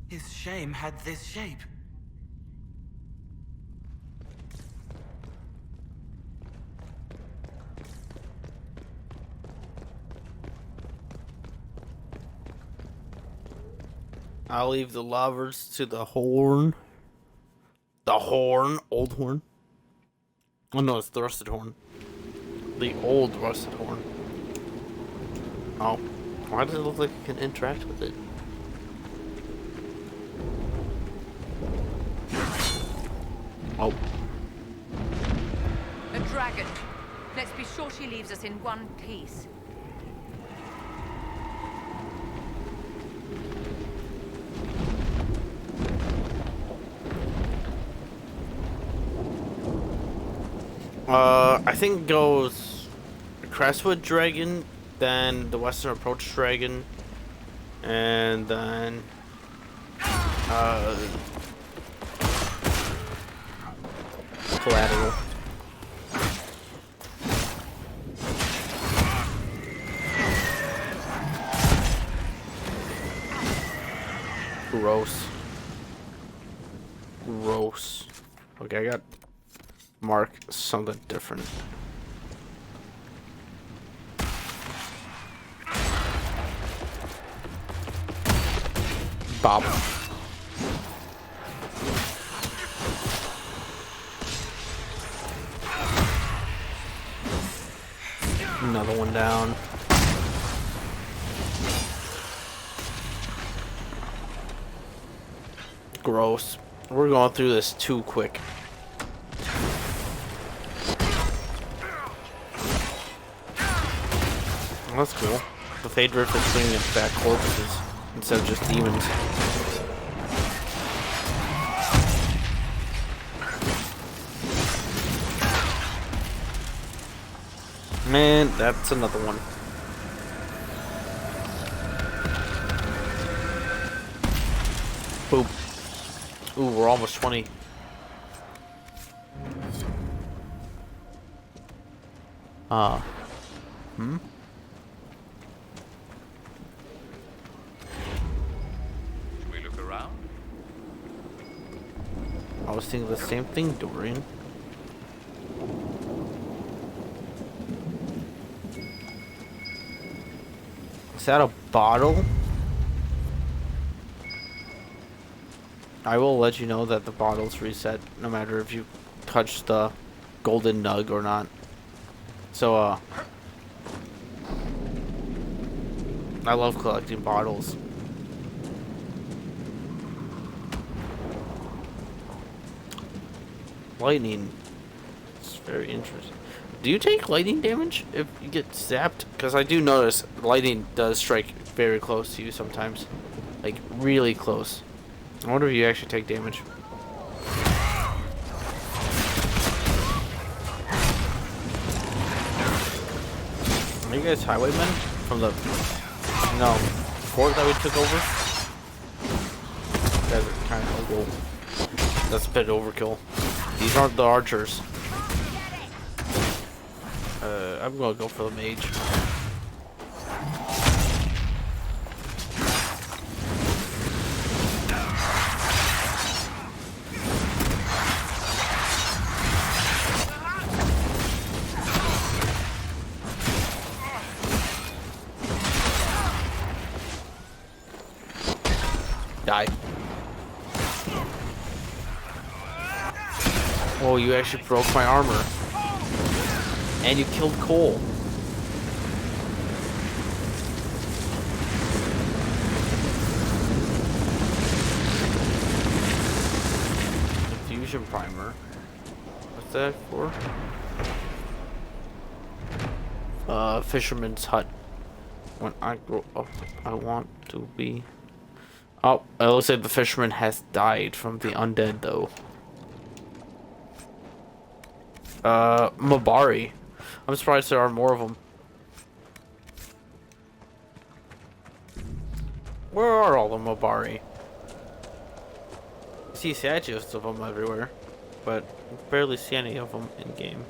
Speaker 17: His shame had this shape.
Speaker 3: I'll leave the lovers to the horn. The horn, old horn. Oh no, it's the rusted horn. The old rusted horn. Oh, why does it look like you can interact with it? Oh.
Speaker 18: A dragon. Let's be sure she leaves us in one piece.
Speaker 3: I think it goes Crestwood dragon, then the Western Approach dragon, and then Collateral. Gross. Gross. Okay, I got mark something different. Bob. Another one down. Gross. We're going through this too quick. That's cool. The Fade Rift is bringing back corpses instead of just demons. Man, that's another one. Boop. Ooh, we're almost 20. Hmm?
Speaker 15: Should we look around?
Speaker 3: I was thinking the same thing, Dorian. Is that a bottle? I will let you know that the bottles reset no matter if you touch the golden nug or not. So, I love collecting bottles. Lightning. It's very interesting. Do you take lightning damage if you get zapped? Because I do notice lightning does strike very close to you sometimes. Like, really close. I wonder if you actually take damage. Are you guys highwaymen? From the... No. Fort that we took over? You guys are kind of... Whoa. That's a bit overkill. These aren't the archers. I'm gonna go for the mage. Die. Oh, you actually broke my armor. And you killed Cole. Fusion primer. What's that for? Fisherman's hut. When I grow up, I want to be... Oh, it looks like the fisherman has died from the undead, though. Mabari. I'm surprised there aren't more of them. Where are all the Mabari? I see statues of them everywhere, but I barely see any of them in game.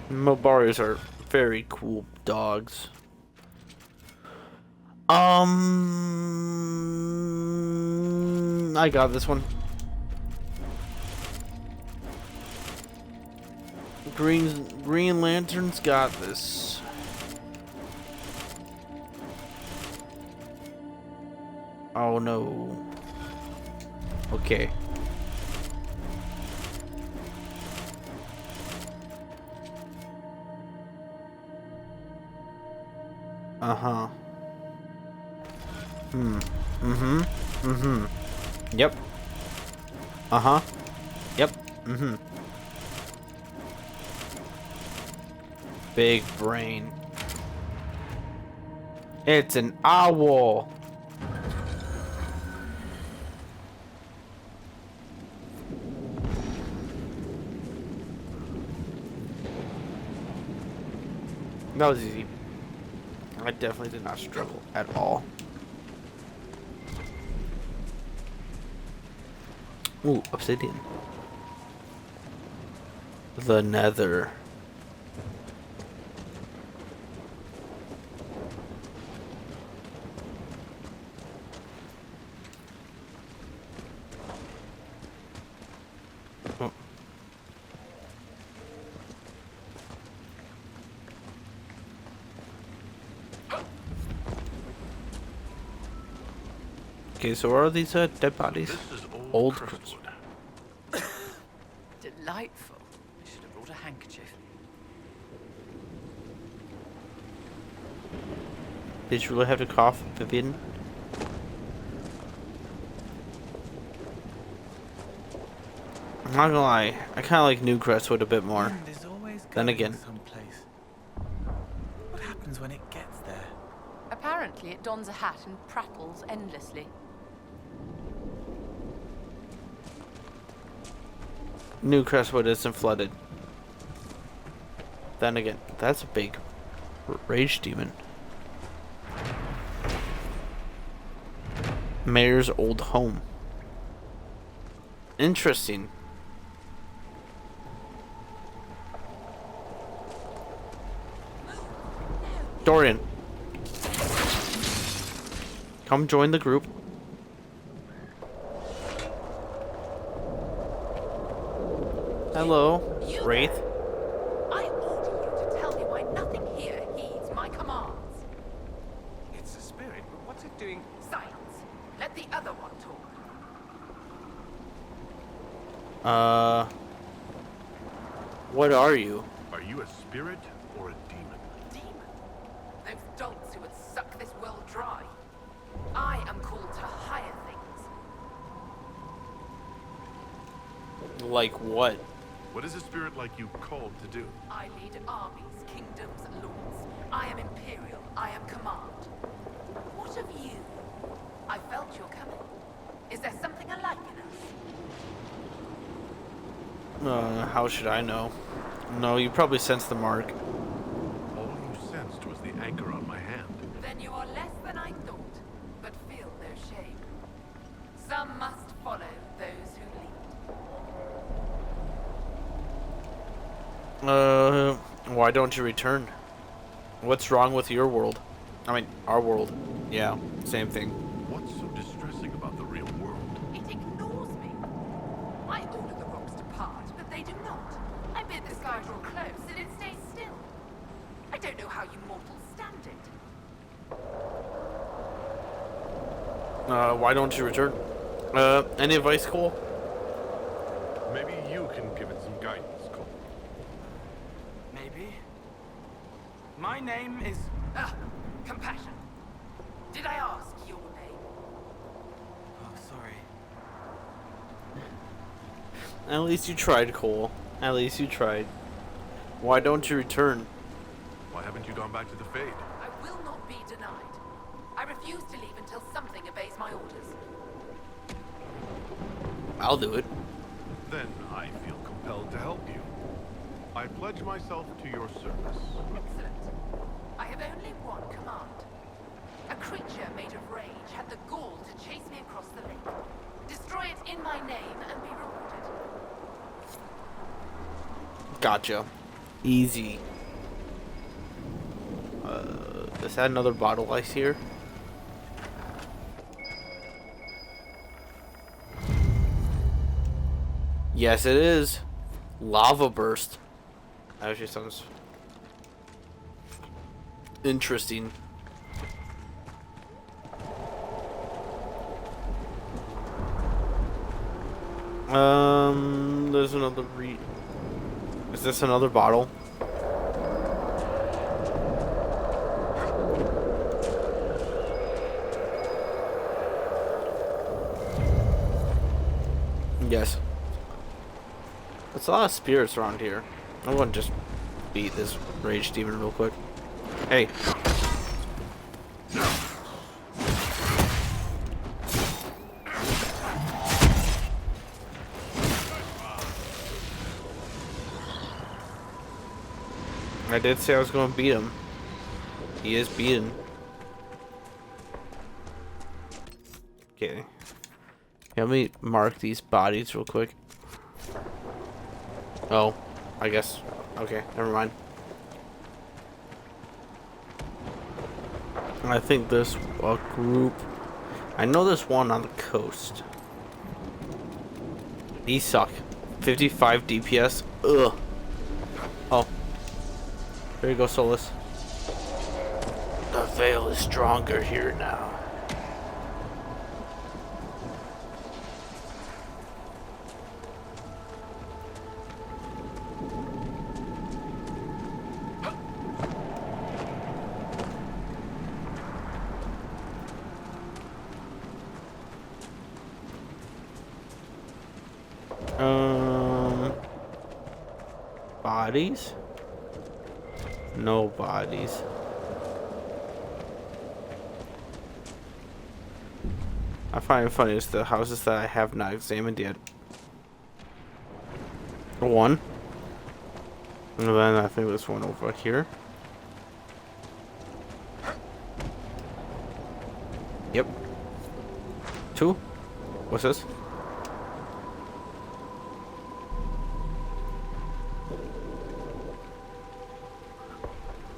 Speaker 3: Mabaris are very cool dogs. I got this one. Green Lantern's got this. Oh no. Okay. Uh-huh. Yep. Uh-huh. Yep. Big brain. It's an owl. That was easy. I definitely did not struggle at all. Ooh, obsidian. The Nether. Oh. Okay, so where are these dead bodies?
Speaker 1: This is
Speaker 3: Old
Speaker 1: Crestwood.
Speaker 18: Delightful. I should have brought a handkerchief.
Speaker 3: Did you really have to cough, Vivian? I'm not gonna lie, I kinda like New Crestwood a bit more. Then again.
Speaker 17: Someplace. What happens when it gets there?
Speaker 18: Apparently, it dons a hat and prattles endlessly.
Speaker 3: New Crestwood isn't flooded. Then again, that's a big rage demon. Mayor's old home. Interesting. Dorian. Come join the group. Hello, Wraith.
Speaker 12: I order you to tell me why nothing here heeds my commands.
Speaker 15: It's a spirit, but what's it doing?
Speaker 12: Silence. Let the other one talk.
Speaker 3: What are you?
Speaker 1: Are you a spirit or a demon?
Speaker 12: Demon? Those dolts who would suck this world dry. I am called to higher things.
Speaker 3: Like what?
Speaker 1: What is a spirit like you called to do?
Speaker 12: I lead armies, kingdoms, lords. I am imperial. I am command. What of you? I felt your coming. Is there something alike in us?
Speaker 3: How should I know? No, you probably sensed the mark.
Speaker 1: All you sensed was the anchor on my hand.
Speaker 12: Then you are less than I thought, but feel no shame. Some must follow those who lead.
Speaker 3: Why don't you return? What's wrong with your world? I mean, our world. Yeah, same thing.
Speaker 1: What's so distressing about the real world?
Speaker 12: It ignores me. I order the rocks to part, but they do not. I bid the sky draw close, and it stays still. I don't know how you mortals stand it.
Speaker 3: Why don't you return? Any advice, Cole?
Speaker 1: Maybe you can give it some guidance, Cole.
Speaker 17: Maybe. My name is...
Speaker 12: Compassion. Did I ask your name?
Speaker 17: Oh, sorry.
Speaker 3: At least you tried, Cole. At least you tried. Why don't you return?
Speaker 1: Why haven't you gone back to the Fade?
Speaker 12: I will not be denied. I refuse to leave until something obeys my orders.
Speaker 3: I'll do it.
Speaker 1: Then I feel compelled to help you. I pledge myself to your service.
Speaker 12: Excellent. I have only one command. A creature made of rage had the gall to chase me across the lake. Destroy it in my name and be rewarded.
Speaker 3: Gotcha. Easy. Is that another bottle I see here? Yes, it is. Lava burst. Actually sounds interesting. There's another Is this another bottle? Yes. There's a lot of spirits around here. I want to just beat this rage demon real quick. Hey. I did say I was going to beat him. He is beaten. Okay. Let me mark these bodies real quick. Oh, I guess. Okay, never mind. I think there's a group. I know there's one on the coast. These suck. 55 DPS. Ugh. Oh. There you go, Solus. The veil is stronger here now. Bodies? No bodies. I find it funny is the houses that I have not examined yet. One. And then I think there's one over here. Yep. Two. What's this?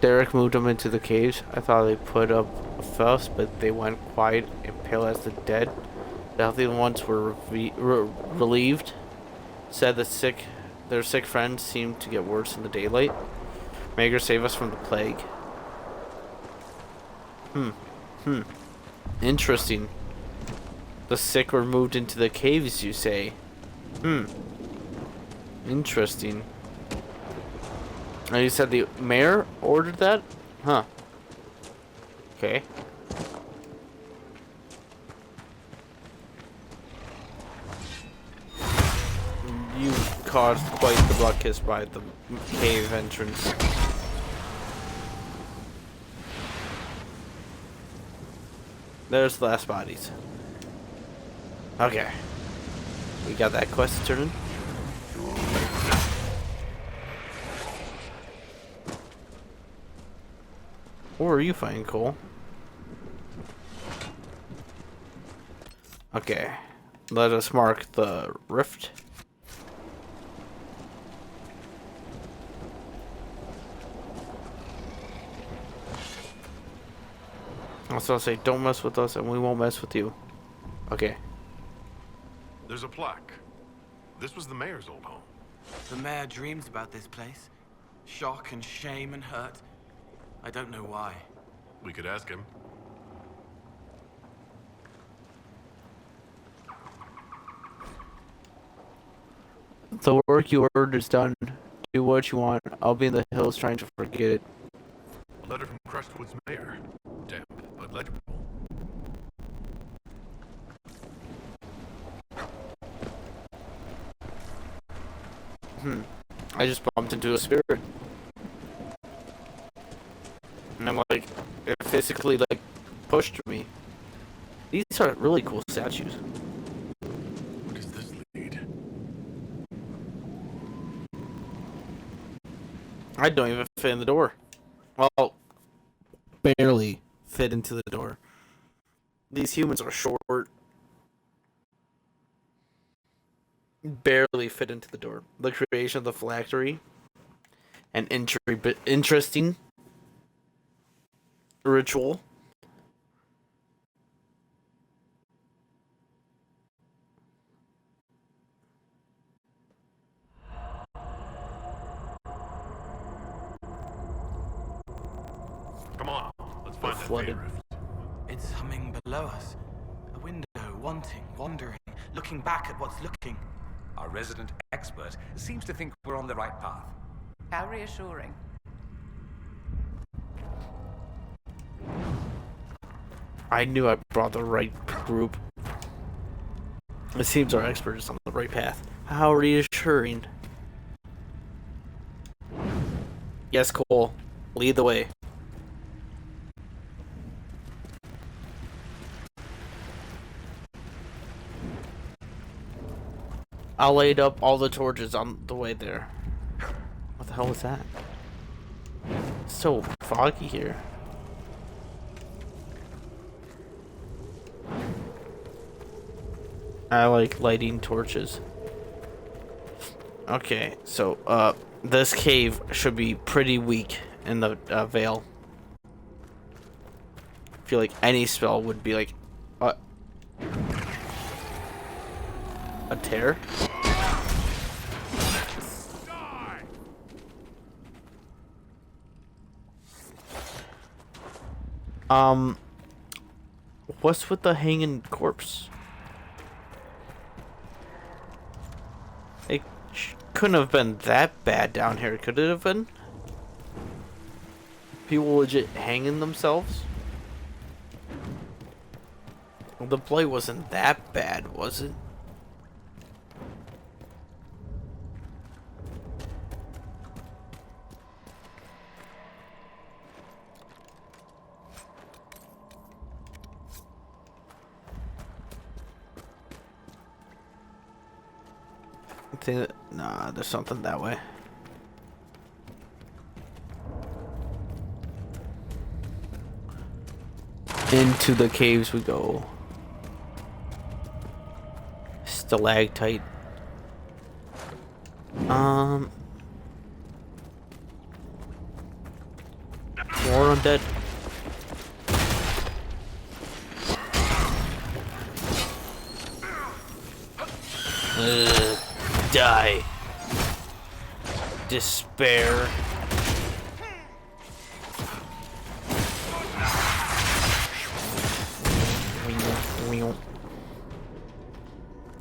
Speaker 3: Derek moved them into the caves. I thought they put up a fuss, but they went quiet and pale as the dead. The healthy ones were relieved. Said their sick friends seemed to get worse in the daylight. Maker save us from the plague. Interesting. The sick were moved into the caves, you say? Interesting. And you said the mayor ordered that? Huh. Okay. You caused quite the ruckus by the cave entrance. There's the last bodies. Okay. We got that quest to turn in. Or are you finding Cole? Okay. Let us mark the rift. Also, I'll say, don't mess with us and we won't mess with you. Okay.
Speaker 1: There's a plaque. This was the mayor's old home.
Speaker 19: The mayor dreams about this place. Shock and shame and hurt. I don't know why.
Speaker 1: We could ask him.
Speaker 3: The work you ordered is done. Do what you want. I'll be in the hills trying to forget it.
Speaker 1: A letter from Crestwood's mayor. Damp, but legible.
Speaker 3: I just bumped into a spirit. And I'm like, it physically like pushed me. These are really cool statues.
Speaker 1: What does this lead?
Speaker 3: I don't even fit in the door. Well, barely fit into the door. These humans are short. Barely fit into the door. The creation of the phylactery and entry, but interesting. ritual.
Speaker 1: Come on, let's find that
Speaker 3: flooded.
Speaker 1: Bay Rift.
Speaker 19: It's humming below us. A window, wanting, wandering, looking back at what's looking.
Speaker 15: Our resident expert seems to think we're on the right path.
Speaker 18: How reassuring.
Speaker 3: I knew I brought the right group. It seems our expert is on the right path. How reassuring. Yes, Cole. Lead the way. I laid up all the torches on the way there. What the hell was that? It's so foggy here. I like lighting torches. Okay, so this cave should be pretty weak in the Vale. I feel like any spell would be like a tear. What's with the hanging corpse? It couldn't have been that bad down here, could it have been? People legit hanging themselves? Well, the blight wasn't that bad, was it? I think that, nah, there's something that way. Into the caves we go. Stalactite. More undead. Die. Despair.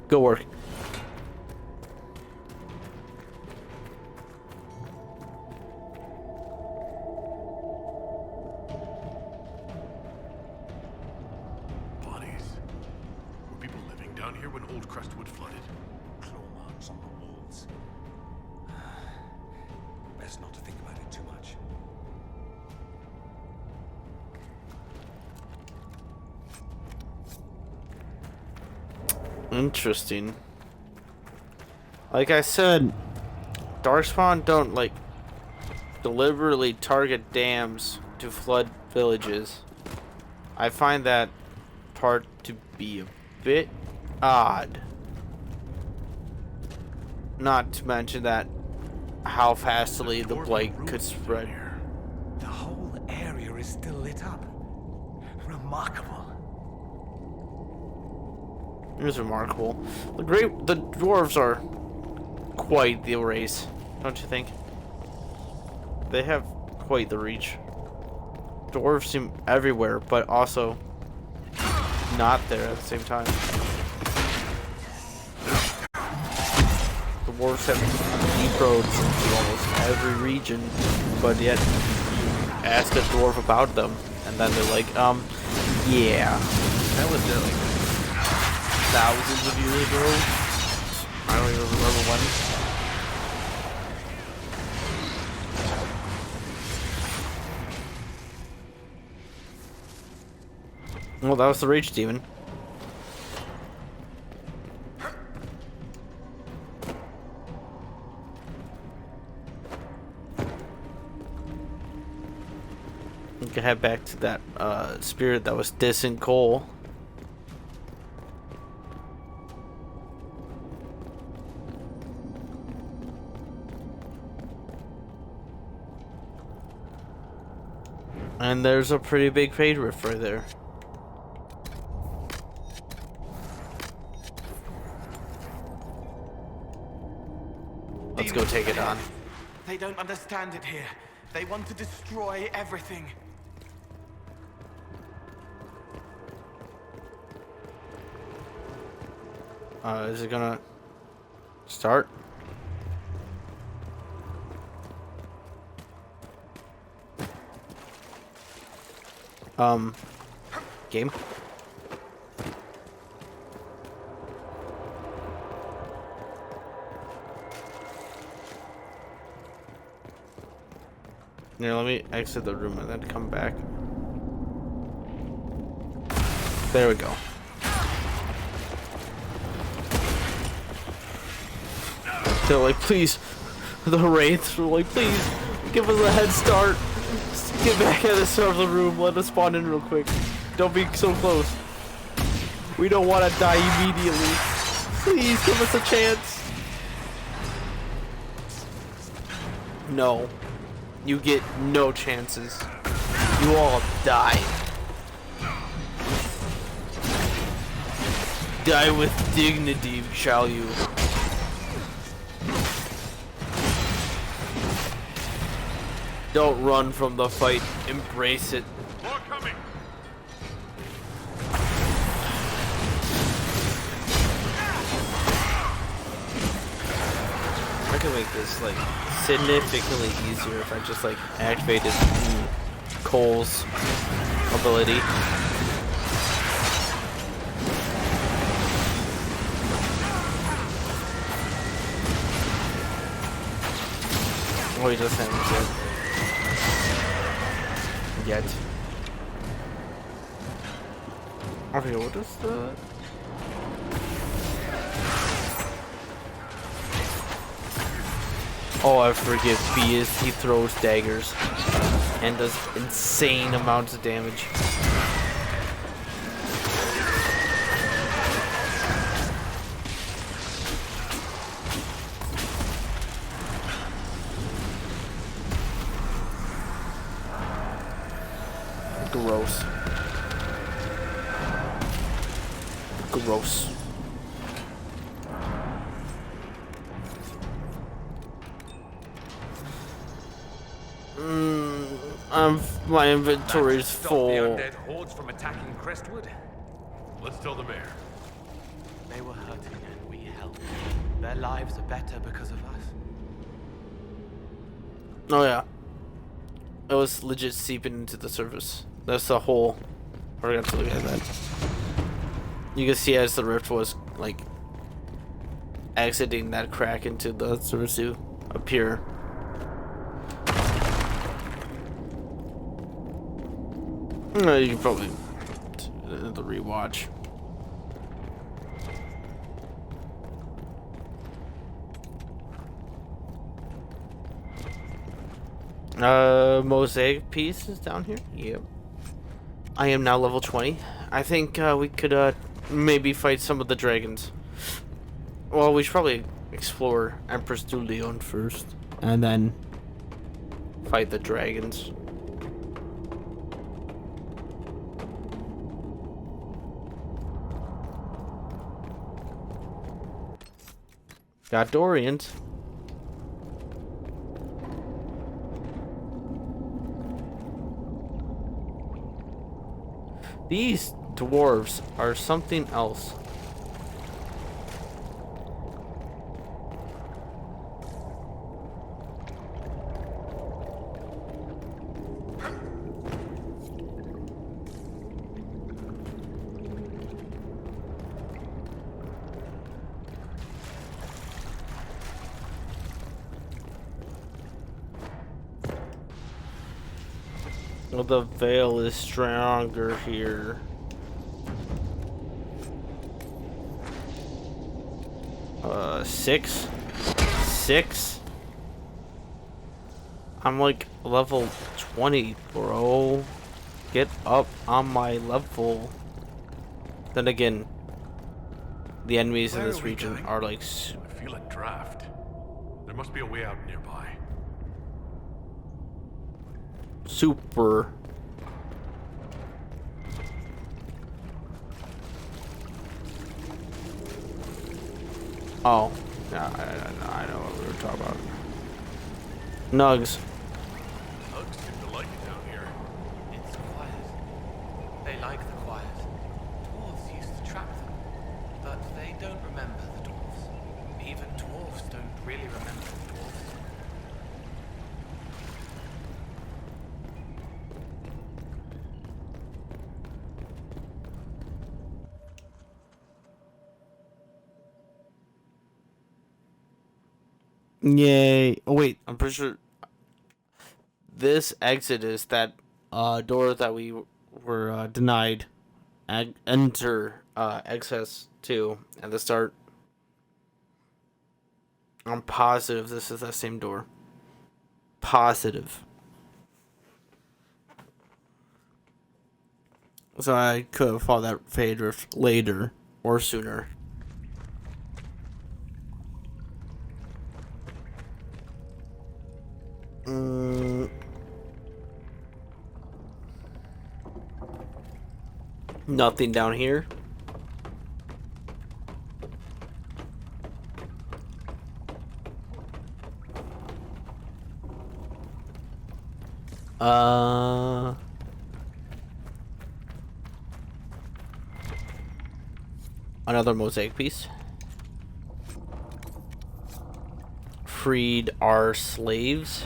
Speaker 3: Go work.
Speaker 1: Bodies. Were people living down here when old Crestwood flooded?
Speaker 15: Claw marks on the walls. Best not to think about it too much.
Speaker 3: Interesting. Like I said, Darkspawn don't like deliberately target dams to flood villages. I find that part to be a bit odd. Not to mention that how fastly the blight could spread.
Speaker 15: The whole area is still lit up. Remarkable.
Speaker 3: It was remarkable. The dwarves are quite the race, don't you think? They have quite the reach. Dwarves seem everywhere, but also not there at the same time. The dwarves have deep roads into almost every region, but yet you ask a dwarf about them, and then they're like, yeah. That was like thousands of years ago. I don't even remember when. Well, that was the Rage Demon. We can head back to that spirit that was dissing Cole. And there's a pretty big fade rift right there. Let's go take it on.
Speaker 19: They don't understand it here. They want to destroy everything.
Speaker 3: Is it gonna start? Game? Yeah, let me exit the room and then come back. There we go. They're like, please, the wraiths are like, please, give us a head start. Just get back at the start of the room. Let us spawn in real quick. Don't be so close. We don't want to die immediately. Please give us a chance. No. You get no chances. You all die. Die with dignity, shall you? Don't run from the fight. Embrace it.
Speaker 1: More coming.
Speaker 3: I can make this like significantly easier if I just like activated Cole's ability. Oh, he just hasn't yet. Okay, what is the... Oh, I forget. He throws daggers and does insane amounts of damage. Gross. Gross. My inventory's full.
Speaker 15: Stop the undead hordes from attacking Crestwood.
Speaker 1: Let's tell the mayor.
Speaker 19: They were hurting and we helped. Their lives are better because of us.
Speaker 3: Oh yeah. It was legit seeping into the surface. That's the whole... I forgot to look at that. You can see as the rift was like exiting that crack into the surface to appear. You can probably the rewatch. Mosaic piece is down here. Yep. I am now level 20. I think we could maybe fight some of the dragons. Well, we should probably explore Empress du Leon first, and then fight the dragons. Got Dorians. These dwarves are something else. Well, the veil is stronger here. Six? I'm like level 20, bro. Get up on my level. Then again, the enemies in this region are like...
Speaker 1: I feel a draft. There must be a way out nearby.
Speaker 3: Super Oh. Yeah, I know what we were talking about. Nugs.
Speaker 1: Hugs seem to like it down here.
Speaker 11: It's quiet. They like the quiet. Dwarves used to trap them, but they don't remember the dwarves. Even dwarves don't really remember the dwarves.
Speaker 3: Yay. Oh, wait. I'm pretty sure this exit is that door that we were denied access to at the start. I'm positive this is that same door. Positive. So I could have fought that Fade Rift later or sooner. Nothing down here. Another mosaic piece. Freed our slaves.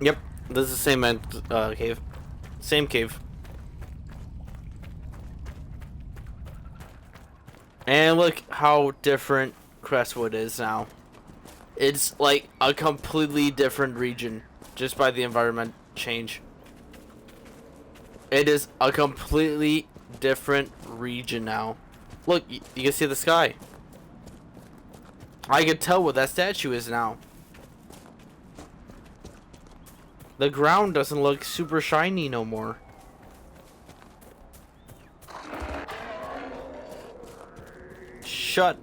Speaker 3: Yep, this is the same cave. Same cave. And look how different Crestwood is now. It's like a completely different region just by the environment change. It is a completely different region now. Look, you can see the sky. I can tell what that statue is now. The ground doesn't look super shiny no more. Shut.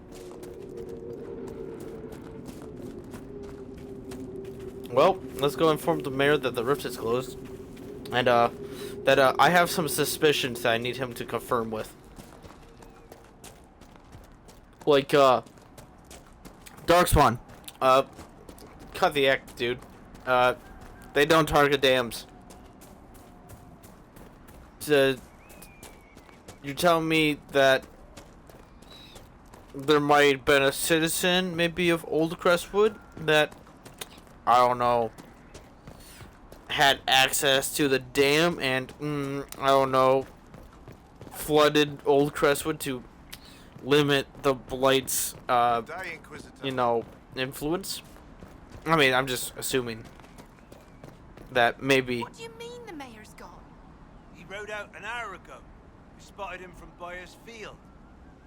Speaker 3: Well, let's go inform the mayor that the rift is closed. And, that, I have some suspicions that I need him to confirm with. Like, Darkspawn. Cut the act, dude. They don't target dams. So, you're telling me that there might have been a citizen, maybe of Old Crestwood, that, I don't know, had access to the dam and, I don't know, flooded Old Crestwood to limit the blight's, you know, influence? I mean, I'm just assuming that maybe.
Speaker 10: What do you mean the mayor's gone? He rode out an hour ago. We spotted him from Byers Field.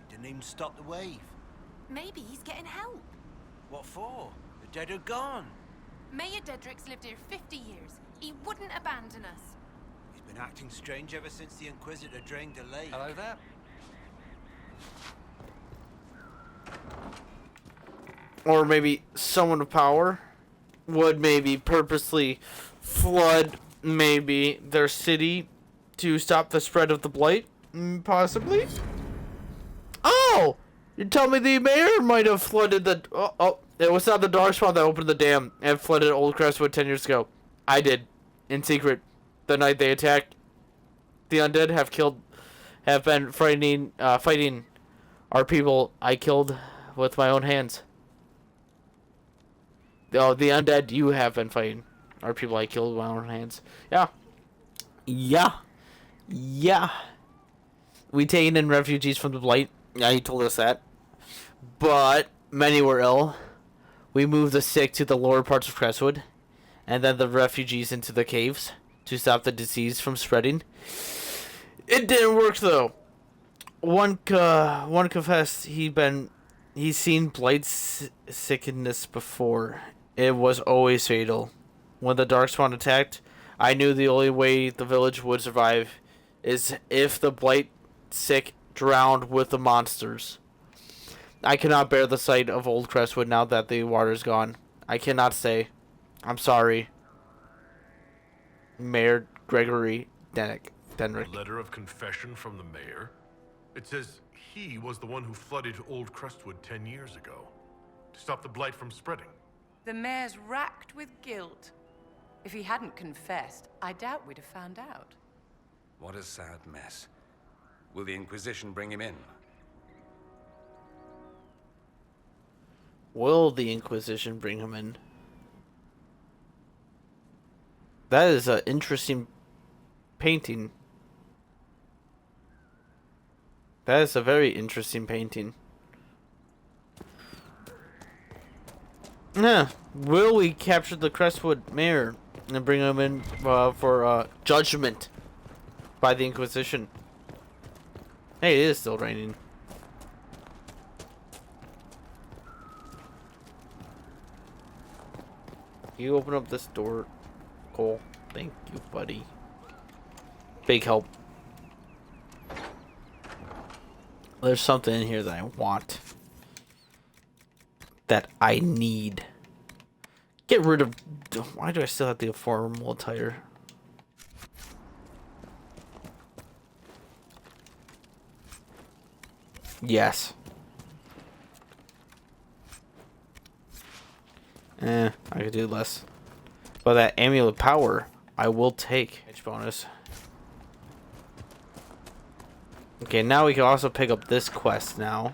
Speaker 10: He didn't even stop the wave.
Speaker 6: Maybe he's getting help.
Speaker 10: What for? The dead are gone.
Speaker 6: Mayor Dedrick's lived here 50 years. He wouldn't abandon us.
Speaker 10: He's been acting strange ever since the Inquisitor drained the lake.
Speaker 15: Hello there.
Speaker 3: Or maybe someone of power would maybe purposely flood maybe their city to stop the spread of the blight, possibly. Oh, you tell me the mayor might have flooded the. Oh, it was not the Darkspawn that opened the dam and flooded Old Crestwood 10 years ago. I did, in secret, the night they attacked. The undead have been fighting our people. I killed with my own hands. Oh, the undead you have been fighting are people I killed with my own hands. Yeah. Yeah. Yeah. We taken in refugees from the blight. Yeah, he told us that. But many were ill. We moved the sick to the lower parts of Crestwood, and then the refugees into the caves to stop the disease from spreading. It didn't work though. One confessed he's seen blight sickness before. It was always fatal. When the Darkspawn attacked, I knew the only way the village would survive is if the blight sick drowned with the monsters. I cannot bear the sight of old Crestwood now that the water's gone. I cannot stay. I'm sorry. Mayor Gregory Denrick.
Speaker 1: A letter of confession from the mayor? It says he was the one who flooded old Crestwood 10 years ago to stop the blight from spreading.
Speaker 18: The mayor's racked with guilt. If he hadn't confessed, I doubt we'd have found out.
Speaker 15: What a sad mess. Will the Inquisition bring him in?
Speaker 3: Will the Inquisition bring him in? That is an interesting painting. That is a very interesting painting. Yeah. Will we capture the Crestwood mayor and bring him in for judgment by the Inquisition? Hey, it is still raining. You open up this door, Cole. Thank you, buddy. Big help. There's something in here that I want. That I need. Get rid of... Why do I still have the formal tire? Yes. I could do less. But that amulet power, I will take. Edge bonus. Okay, now we can also pick up this quest now.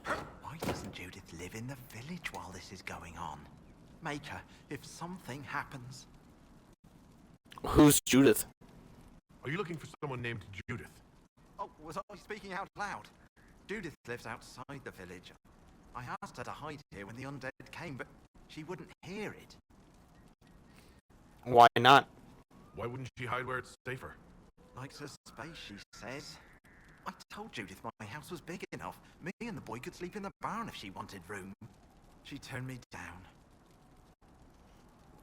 Speaker 20: Why doesn't Judith live in the village while this is going on? Make her, if something happens.
Speaker 3: Who's Judith?
Speaker 1: Are you looking for someone named Judith?
Speaker 20: Oh, was I speaking out loud? Judith lives outside the village. I asked her to hide here when the undead came, but she wouldn't hear it.
Speaker 3: Why not?
Speaker 1: Why wouldn't she hide where it's safer?
Speaker 20: Likes her space, she says. I told Judith my house was big enough. Me and the boy could sleep in the barn if she wanted room. She turned me down.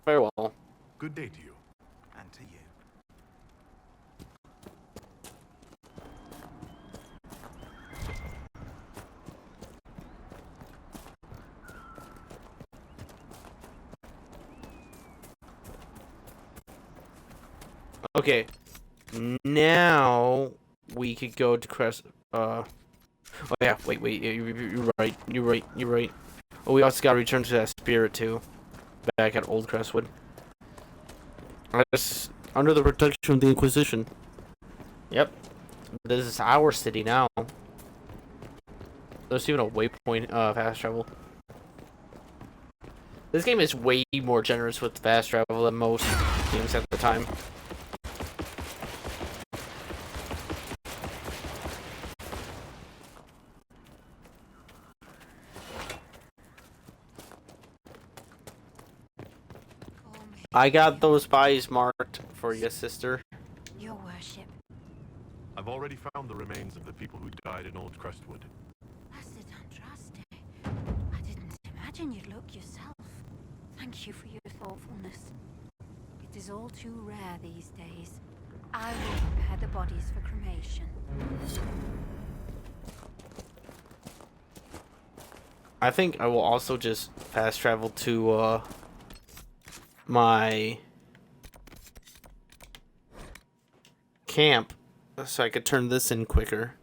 Speaker 3: Farewell.
Speaker 1: Good day to you.
Speaker 20: And to you.
Speaker 3: Okay, now we could go to oh yeah, wait, you're right. Oh, we also gotta return to that spirit too, back at Old Crestwood. That's under the protection of the Inquisition. Yep, this is our city now. There's even a waypoint, fast travel. This game is way more generous with fast travel than most games at the time. I got those pies marked for you, sister.
Speaker 13: Your worship.
Speaker 1: I've already found the remains of the people who died in Old Crestwood.
Speaker 13: Blessed Andraste. I didn't imagine you'd look yourself. Thank you for your thoughtfulness. It is all too rare these days. I will prepare the bodies for cremation.
Speaker 3: I think I will also just fast travel to, my camp so I could turn this in quicker.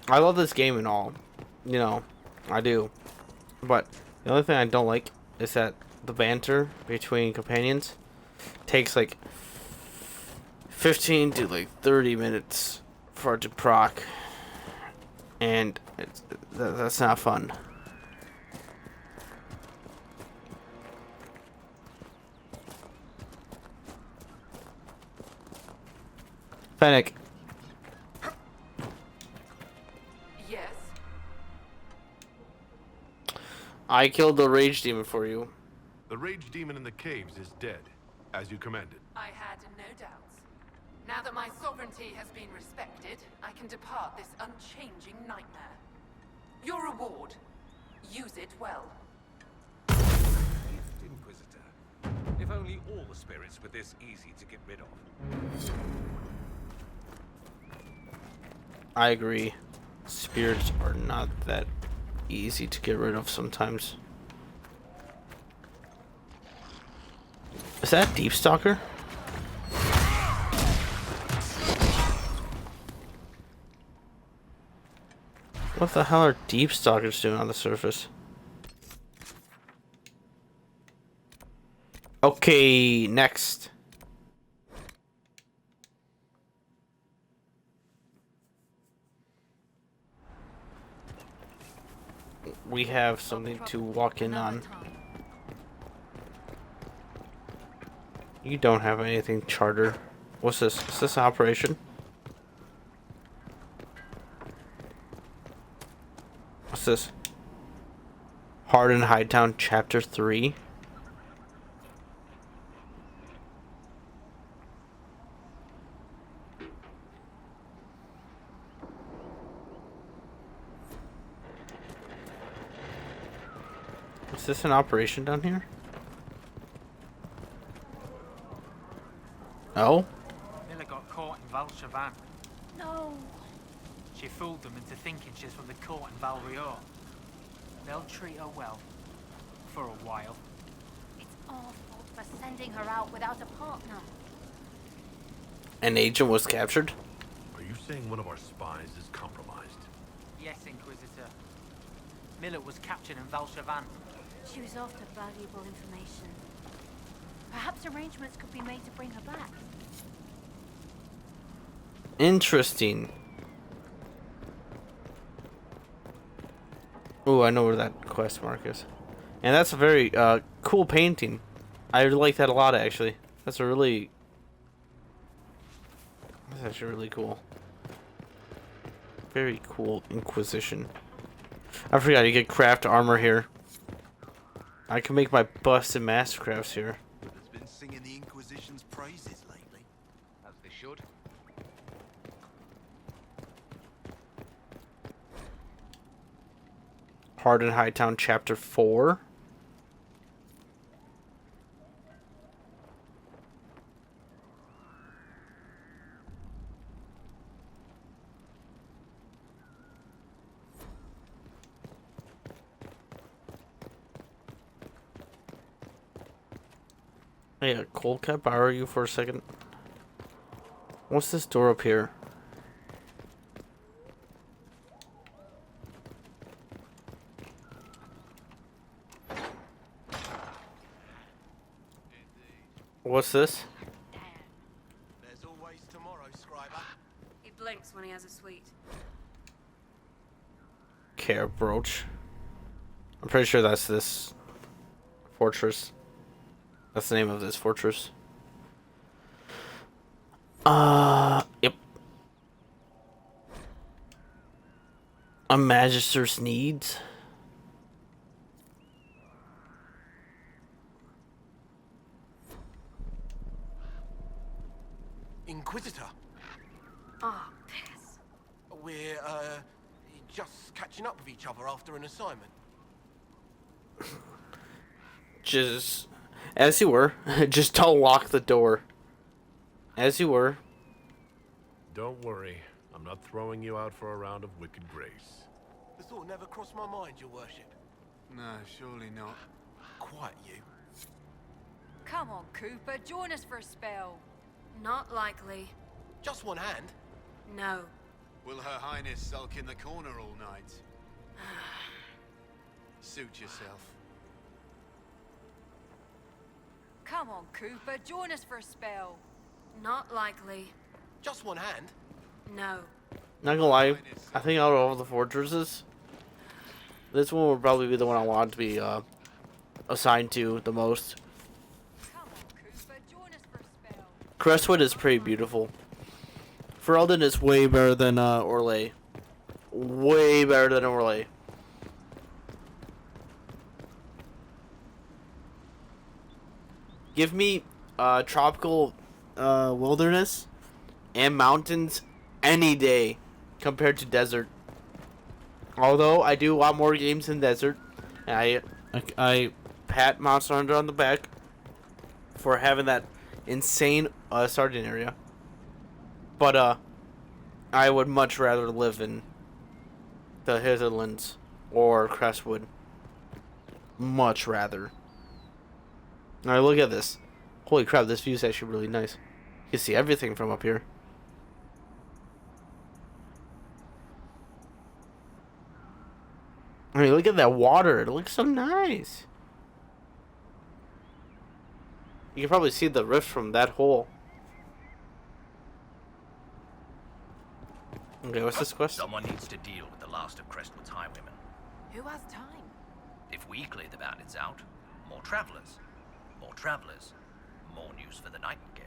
Speaker 3: I love this game and all, you know, I do, but the only thing I don't like is that the banter between companions takes like 15 to like 30 minutes for it to proc, and that's not fun. Fennec.
Speaker 18: Yes.
Speaker 3: I killed the rage demon for you.
Speaker 1: The rage demon in the caves is dead, as you commanded.
Speaker 18: I had no doubts. Now that my sovereignty has been respected, I can depart this unchanging nightmare. Your reward. Use it well.
Speaker 15: Inquisitor, If only all the spirits were this easy to get rid of.
Speaker 3: I agree. Spirits are not that easy to get rid of sometimes. Is that Deep Stalker? What the hell are Deep Stalkers doing on the surface? Okay, next. We have something to walk in on. You don't have anything charter. What's this? Is this an operation? What's this? Hardened Hightown Chapter 3. Is this an operation down here? No?
Speaker 9: Miller got caught in Valchavan.
Speaker 13: No.
Speaker 9: She fooled them into thinking she's from the court in Valrior. They'll treat her well. For a while.
Speaker 13: It's our fault for sending her out without a partner.
Speaker 3: An agent was captured?
Speaker 1: Are you saying one of our spies is compromised?
Speaker 9: Yes, Inquisitor. Miller was captured in Valchavan.
Speaker 13: She was after valuable information. Perhaps arrangements could be made to bring her back.
Speaker 3: Interesting. Oh, I know where that quest mark is. And that's a very cool painting. I like that a lot, actually. That's actually really cool. Very cool Inquisition. I forgot you get craft armor here. I can make my busted mastercrafts here.
Speaker 20: Has been singing the Inquisition's praises lately.
Speaker 15: As they should.
Speaker 3: Hardened Hightown Chapter 4. Hey, Cole, can I borrow you for a second? What's this door up here? What's this?
Speaker 20: There's always tomorrow, Scriber.
Speaker 6: He blinks when he has a sweet.
Speaker 3: Care brooch. I'm pretty sure that's this fortress. That's the name of this fortress. Yep. A Magister's needs.
Speaker 21: Inquisitor.
Speaker 6: Ah, piss.
Speaker 21: We're, just catching up with each other after an assignment.
Speaker 3: Just as you were. Just don't lock the door. As you were.
Speaker 1: Don't worry. I'm not throwing you out for a round of wicked grace.
Speaker 21: The thought never crossed my mind, your worship.
Speaker 7: No, surely not.
Speaker 21: Quite you.
Speaker 16: Come on, Cooper, join us for a spell.
Speaker 6: Not likely.
Speaker 21: Just one hand.
Speaker 6: No.
Speaker 22: Will Her Highness sulk in the corner all night? Suit yourself.
Speaker 16: Come on, Cooper, join us for a spell.
Speaker 6: Not likely.
Speaker 21: Just one hand.
Speaker 6: No.
Speaker 3: Not gonna lie, I think out of all the fortresses, this one would probably be the one I want to be assigned to the most. Crestwood is pretty beautiful. Ferelden is way better than Orlais. Way better than Orlais. Give me tropical wilderness and mountains any day compared to desert. Although I do a lot more games in desert. I pat Monster Hunter on the back for having that insane sardine area. But I would much rather live in the Hitherlands or Crestwood. Much rather. Alright, look at this. Holy crap, this view is actually really nice. You can see everything from up here. I mean, look at that water. It looks so nice. You can probably see the rift from that hole. Okay, what's this quest?
Speaker 2: Someone needs to deal with the last of Crestwood's highwaymen.
Speaker 18: Who has time?
Speaker 2: If we clear the bandits out, more travelers. More travelers. More news for the Nightingale.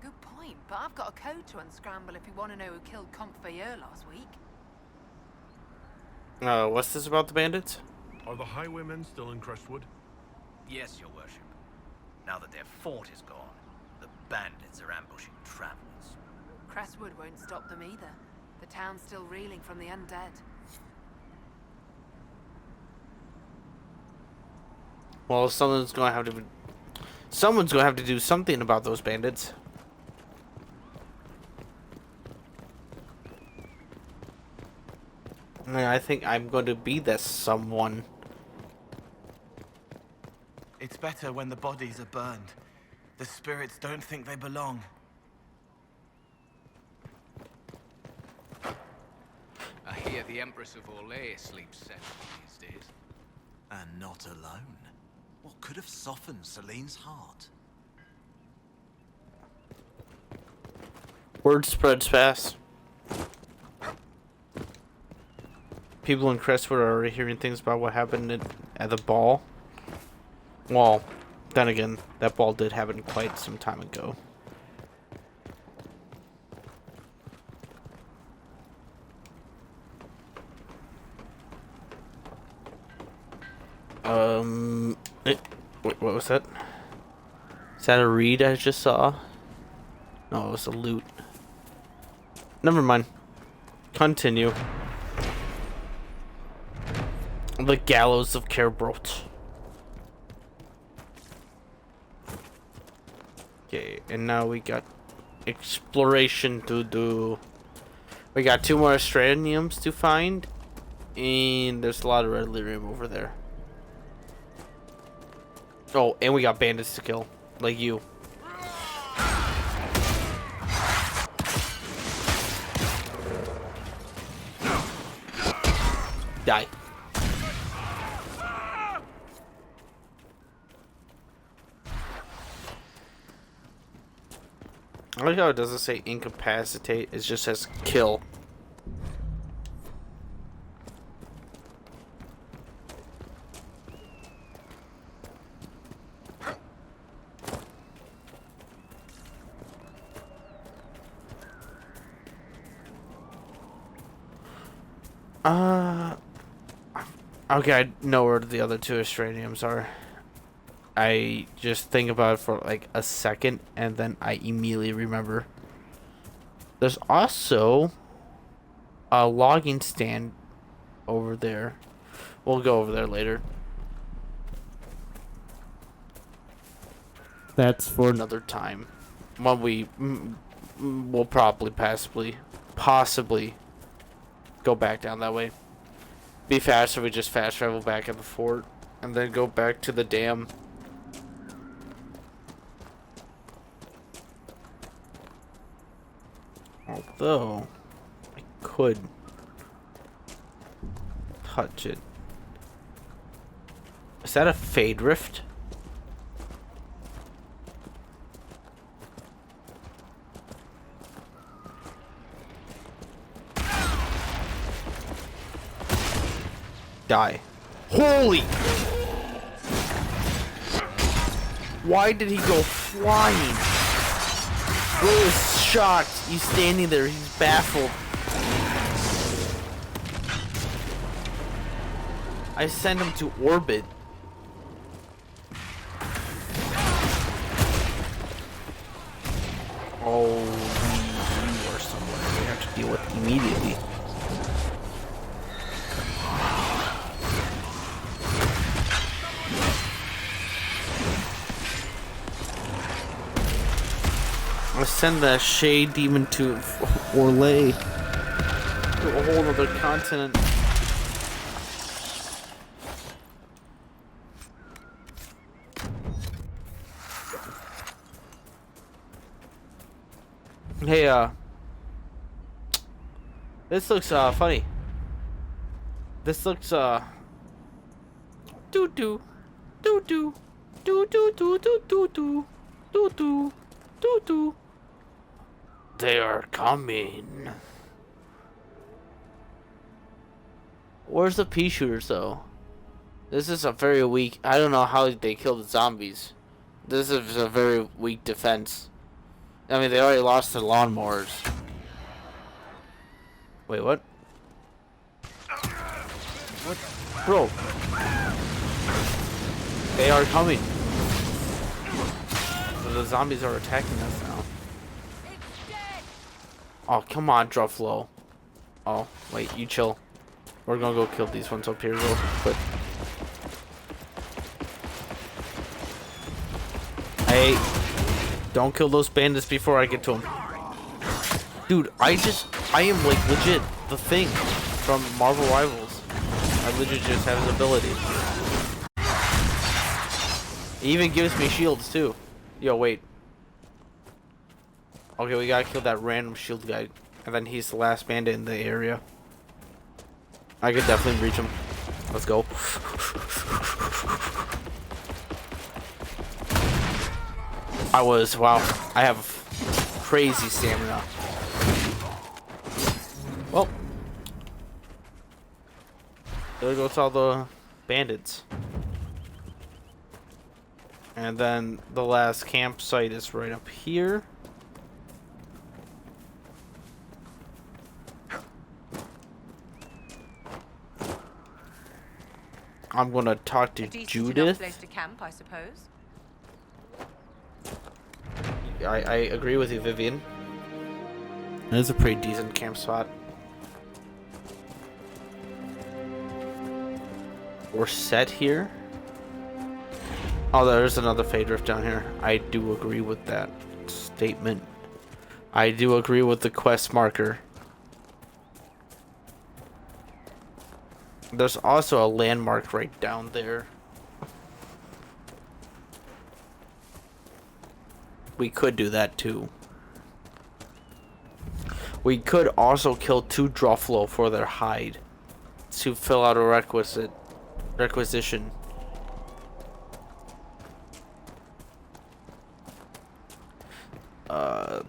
Speaker 18: Good point, but I've got a code to unscramble if you want to know who killed Comte Veilleur last week.
Speaker 3: What's this about the bandits?
Speaker 1: Are the highwaymen still in Crestwood?
Speaker 2: Yes, your worship. Now that their fort is gone, the bandits are ambushing travelers.
Speaker 18: Crestwood won't stop them either. The town's still reeling from the undead.
Speaker 3: Well, someone's gonna have to do something about those bandits. And I think I'm going to be this someone.
Speaker 19: It's better when the bodies are burned. The spirits don't think they belong.
Speaker 21: I hear the Empress of Orlais sleeps soundly these days.
Speaker 20: And not alone. What could have softened Celine's heart?
Speaker 3: Word spreads fast. People in Crestwood are already hearing things about what happened at the ball. Well, then again, that ball did happen quite some time ago. Wait, what was that? Is that a reed I just saw? No, it was a loot. Never mind. Continue. The gallows of Kerbrot. Okay, and now we got exploration to do. We got 2 more Astraniums to find, and there's a lot of red lyrium over there. Oh, and we got bandits to kill, like you. Die. I like how it doesn't say incapacitate, it just says kill. Okay, I know where the other 2 Astraniums are. I just think about it for like a second and then I immediately remember. There's also a logging stand over there. We'll go over there later. That's for another time. When we will probably possibly go back down that way. Be faster if we just fast travel back at the fort and then go back to the dam. Although I could touch it. Is that a fade rift? Die. Holy! Why did he go flying? Will is shocked. He's standing there. He's baffled. I sent him to orbit. Oh, you are someone we have to deal with immediately. send the Shade Demon to Orlais. To a whole other continent. Hey, this looks, funny. This looks, doo-doo, doo-doo, doo-doo-doo-doo-doo-doo, doo-doo, doo-doo. They are coming. Where's the pea shooters, though? This is a very weak... I don't know how they kill the zombies. This is a very weak defense. I mean, they already lost the lawnmowers. Wait, what? What? Bro. They are coming. The zombies are attacking us now. Oh, come on, Druffalo. Oh, wait, you chill. We're gonna go kill these ones up here real quick. Hey, don't kill those bandits before I get to them. Dude, I am like legit the Thing from Marvel Rivals. I legit just have his ability. He even gives me shields too. Yo, wait. Okay, we gotta kill that random shield guy. And then he's the last bandit in the area. I could definitely reach him. Let's go. Wow, I have crazy stamina. Well, there goes all the bandits. And then the last campsite is right up here. I'm gonna talk to Judith.
Speaker 18: Place to camp, I suppose.
Speaker 3: I agree with you, Vivian. It is a pretty decent camp spot. We're set here. Oh, there's another Fade Rift down here. I do agree with that statement. I do agree with the quest marker. There's also a landmark right down there. We could do that too. We could also kill 2 Druffalo for their hide to fill out a requisition.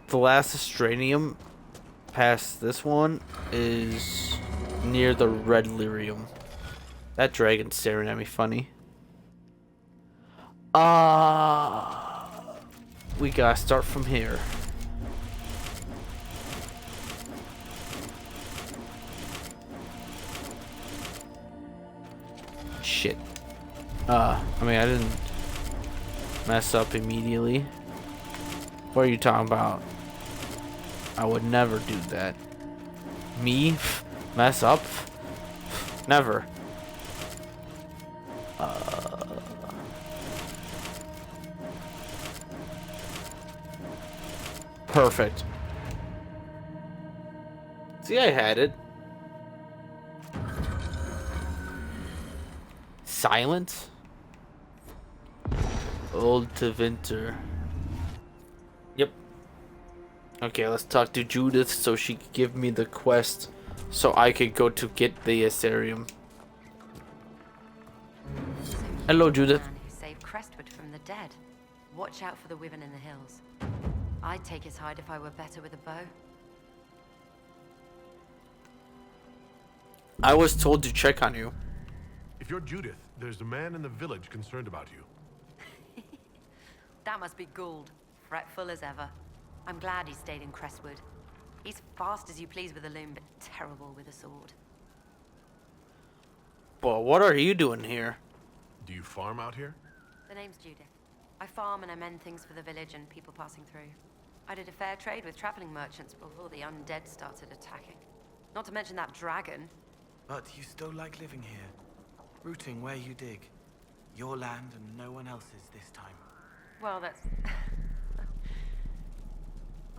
Speaker 3: The last Astranium past this one is near the red Lyrium. That dragon's staring at me funny. We gotta start from here. Shit. I mean, I didn't mess up immediately. What are you talking about? I would never do that. Me? Mess up? Never. Perfect. See, I had it. Silence? Old to winter. Yep. Okay, let's talk to Judith so she could give me the quest so I could go to get the Asterium. Hello, Judith.
Speaker 5: Man who saved Crestwood from the dead. Watch out for the women in the hills. I'd take his hide if I were better with a bow.
Speaker 3: I was told to check on you.
Speaker 1: If you're Judith, there's a man in the village concerned about you.
Speaker 5: That must be Gould, fretful as ever. I'm glad he stayed in Crestwood. He's fast as you please with a loom, but terrible with a sword.
Speaker 3: Well, what are you doing here?
Speaker 1: Do you farm out here?
Speaker 5: The name's Judith. I farm and I mend things for the village and people passing through. I did a fair trade with traveling merchants before the undead started attacking. Not to mention that dragon.
Speaker 19: But you still like living here, rooting where you dig. Your land and no one else's this time.
Speaker 5: Well, that's...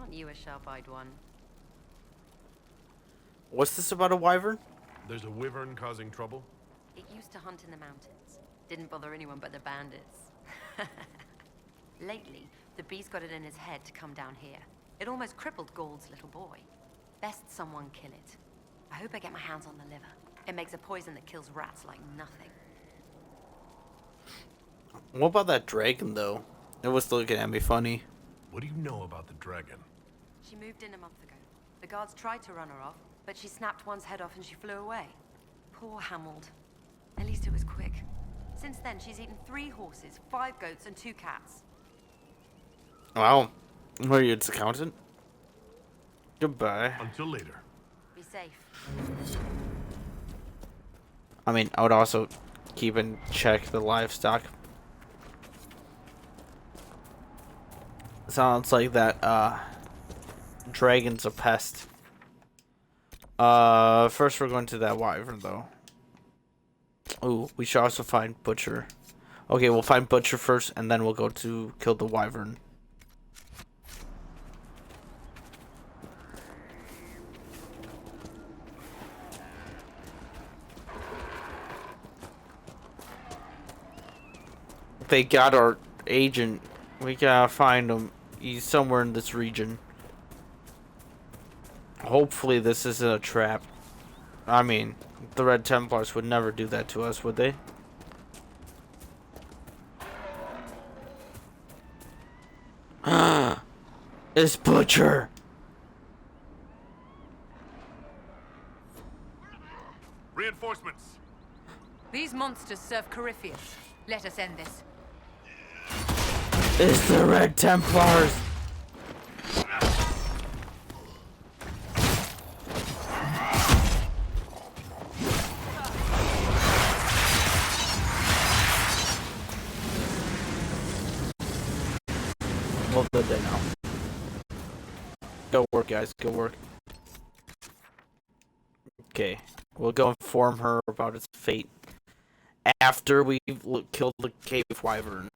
Speaker 5: Aren't you a sharp-eyed one?
Speaker 3: What's this about a wyvern?
Speaker 1: There's a wyvern causing trouble?
Speaker 5: It used to hunt in the mountains. Didn't bother anyone but the bandits. Lately, the beast got it in his head to come down here. It almost crippled Gauld's little boy. Best someone kill it. I hope I get my hands on the liver. It makes a poison that kills rats like nothing.
Speaker 3: What about that dragon, though? It was looking at me funny.
Speaker 1: What do you know about the dragon?
Speaker 5: She moved in a month ago. The guards tried to run her off, but she snapped one's head off and she flew away. Poor Hamold. At least it was quick. Since then, she's eaten 3 horses, 5 goats, and 2 cats.
Speaker 3: Wow. What are you, its accountant? Goodbye.
Speaker 1: Until later.
Speaker 5: Be safe.
Speaker 3: I mean, I would also keep in check the livestock. Sounds like that, dragon's a pest. First we're going to that wyvern, though. Ooh, we should also find Butcher. Okay, we'll find Butcher first, and then we'll go to kill the wyvern. They got our agent. We gotta find him. He's somewhere in this region. Hopefully this isn't a trap. I mean, the Red Templars would never do that to us, would they? It's Butcher!
Speaker 1: Reinforcements!
Speaker 18: These monsters serve Corypheus. Let us end this.
Speaker 3: It's the Red Templars! Well, good day now. Go work, guys. Go work. Okay. We'll go inform her about its fate after we've killed the cave wyvern,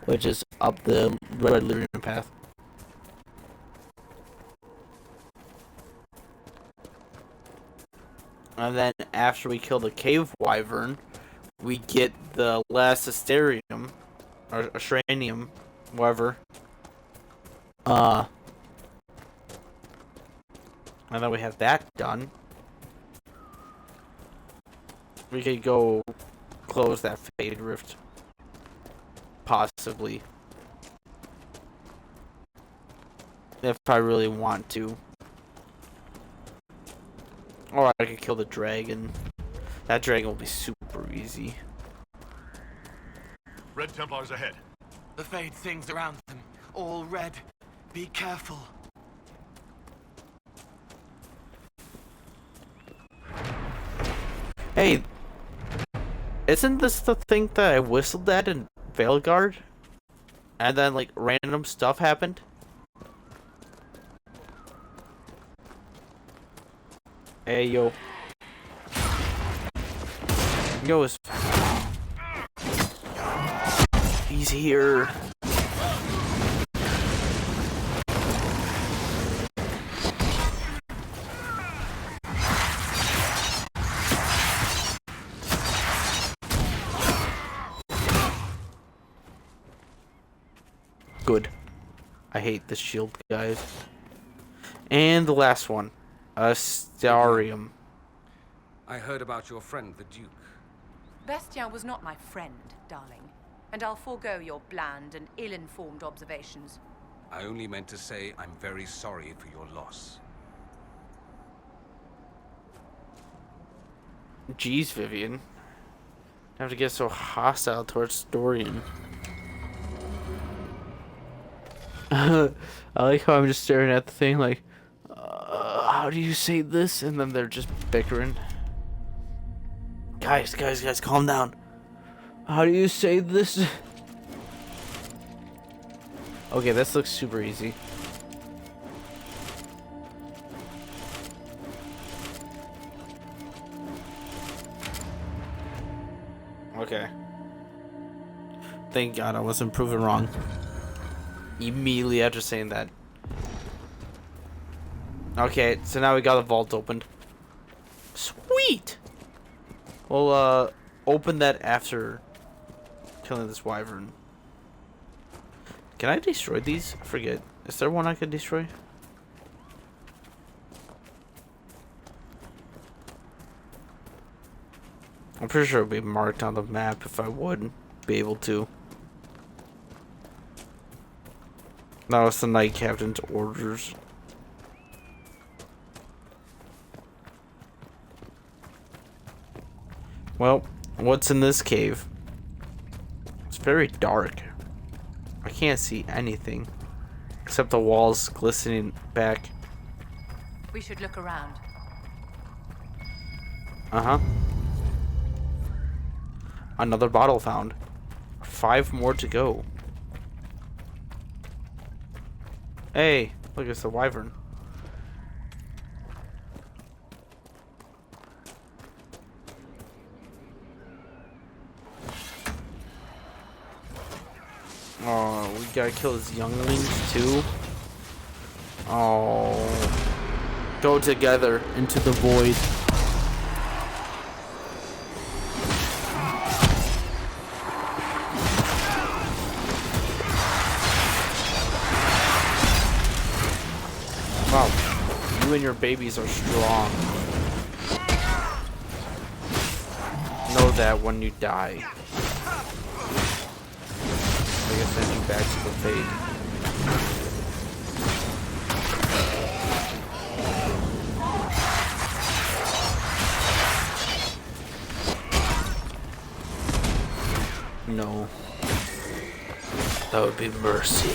Speaker 3: which is up the red Lyrium path. And then after we kill the cave wyvern, we get the last Asterium, or Astranium, whatever. And then we have that done. We could go close that Faded Rift. Possibly. If I really want to. Or I could kill the dragon. That dragon will be super easy.
Speaker 1: Red Templars ahead.
Speaker 19: The fade things around them, all red. Be careful.
Speaker 3: Hey, isn't this the thing that I whistled at in Veilguard? And then, like, random stuff happened? Hey, yo. Yo, he's here. Good. I hate this shield, guys. And the last one. Astarium.
Speaker 15: I heard about your friend, the Duke.
Speaker 18: Bastien was not my friend, darling. And I'll forego your bland and ill-informed observations.
Speaker 15: I only meant to say I'm very sorry for your loss.
Speaker 3: Jeez, Vivian. You have to get so hostile towards Dorian. I like how I'm just staring at the thing like, how do you say this? And then they're just bickering. Guys, calm down. How do you say this? Okay, this looks super easy. Okay. Thank God I wasn't proven wrong. Immediately after saying that, Okay, so now we got the vault opened. Sweet! We'll, open that after killing this wyvern. Can I destroy these? I forget. Is there one I could destroy? I'm pretty sure it would be marked on the map if I would be able to. That was the Knight Captain's orders. Well, what's in this cave? It's very dark. I can't see anything except the walls glistening back.
Speaker 18: We should look around.
Speaker 3: Uh-huh. Another bottle found. 5 more to go. Hey, look, it's the wyvern. Oh, we gotta kill his younglings too. Oh. Go together into the void. Wow, you and your babies are strong. Know that when you die. I guess send you back to the fade. No. That would be mercy.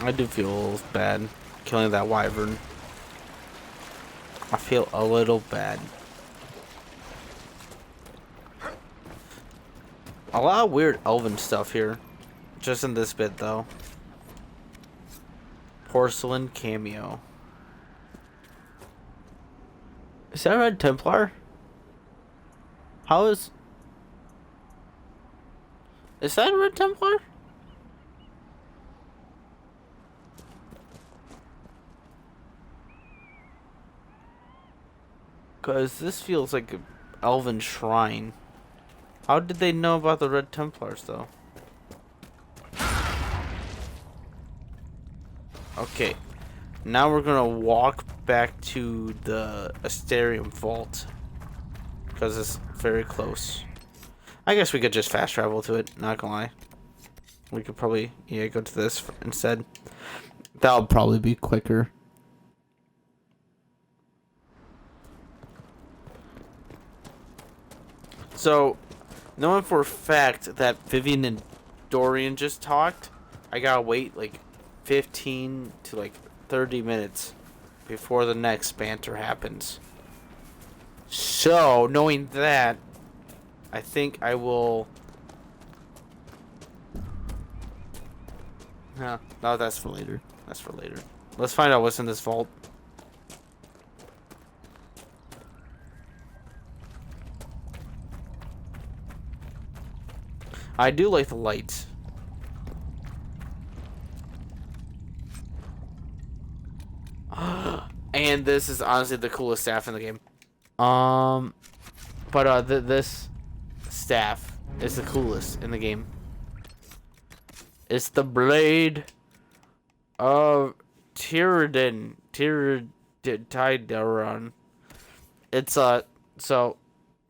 Speaker 3: I do feel bad killing that wyvern. I feel a little bad. A lot of weird elven stuff here. Just in this bit though. Porcelain cameo. Is that a Red Templar? How is... Is that a Red Templar? Because this feels like an elven shrine. How did they know about the Red Templars, though? Okay. Now we're gonna walk back to the Asterium Vault. Because it's very close. I guess we could just fast travel to it, not gonna lie. We could probably, yeah, go to this instead. That'll probably be quicker. So, knowing for a fact that Vivian and Dorian just talked, I gotta wait like 15 to like 30 minutes before the next banter happens. So, knowing that, I think I will... No, that's for later. That's for later. Let's find out what's in this vault. I do like the lights. And this is honestly the coolest staff in the game. This staff is the coolest in the game. It's the blade of Tiridan. Tiridan. It's so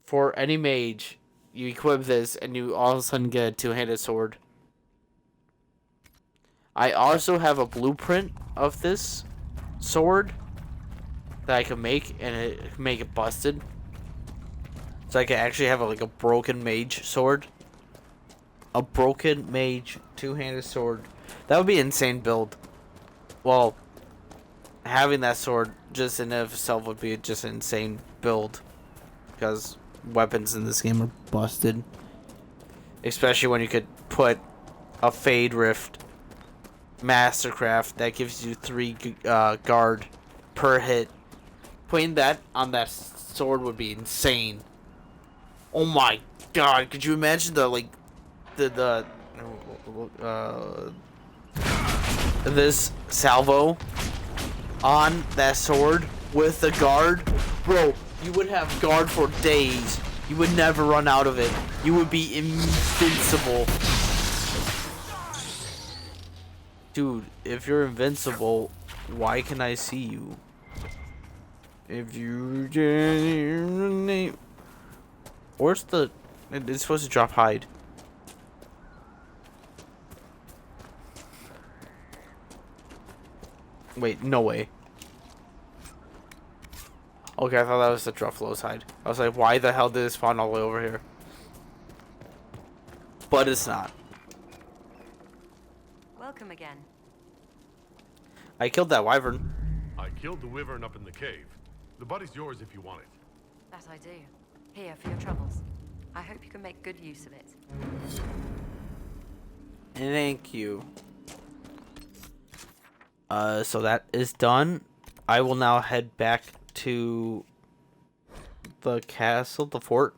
Speaker 3: for any mage, you equip this and you all of a sudden get a two-handed sword. I also have a blueprint of this sword that I can make, and it can make it busted. So I can actually have like a broken mage sword. A broken mage two-handed sword. That would be an insane build. Well, having that sword just in and of itself would be just an insane build. Because weapons in this game are busted. Especially when you could put a Fade Rift Mastercraft that gives you 3 guard per hit. Putting that on that sword would be insane. Oh my god! Could you imagine this salvo on that sword with the guard, bro? You would have guard for days. You would never run out of it. You would be invincible. Dude, if you're invincible, why can I see you? If you name, where's the? It's supposed to drop hide. Wait, no way. Okay, I thought that was the Druffalo's hide. I was like, why the hell did it spawn all the way over here? But it's not.
Speaker 5: Welcome again.
Speaker 3: I killed that wyvern.
Speaker 1: I killed the wyvern up in the cave. The body's yours if you want it.
Speaker 5: That I do. Here for your troubles. I hope you can make good use of it.
Speaker 3: Thank you. So that is done. I will now head back to the castle, the fort.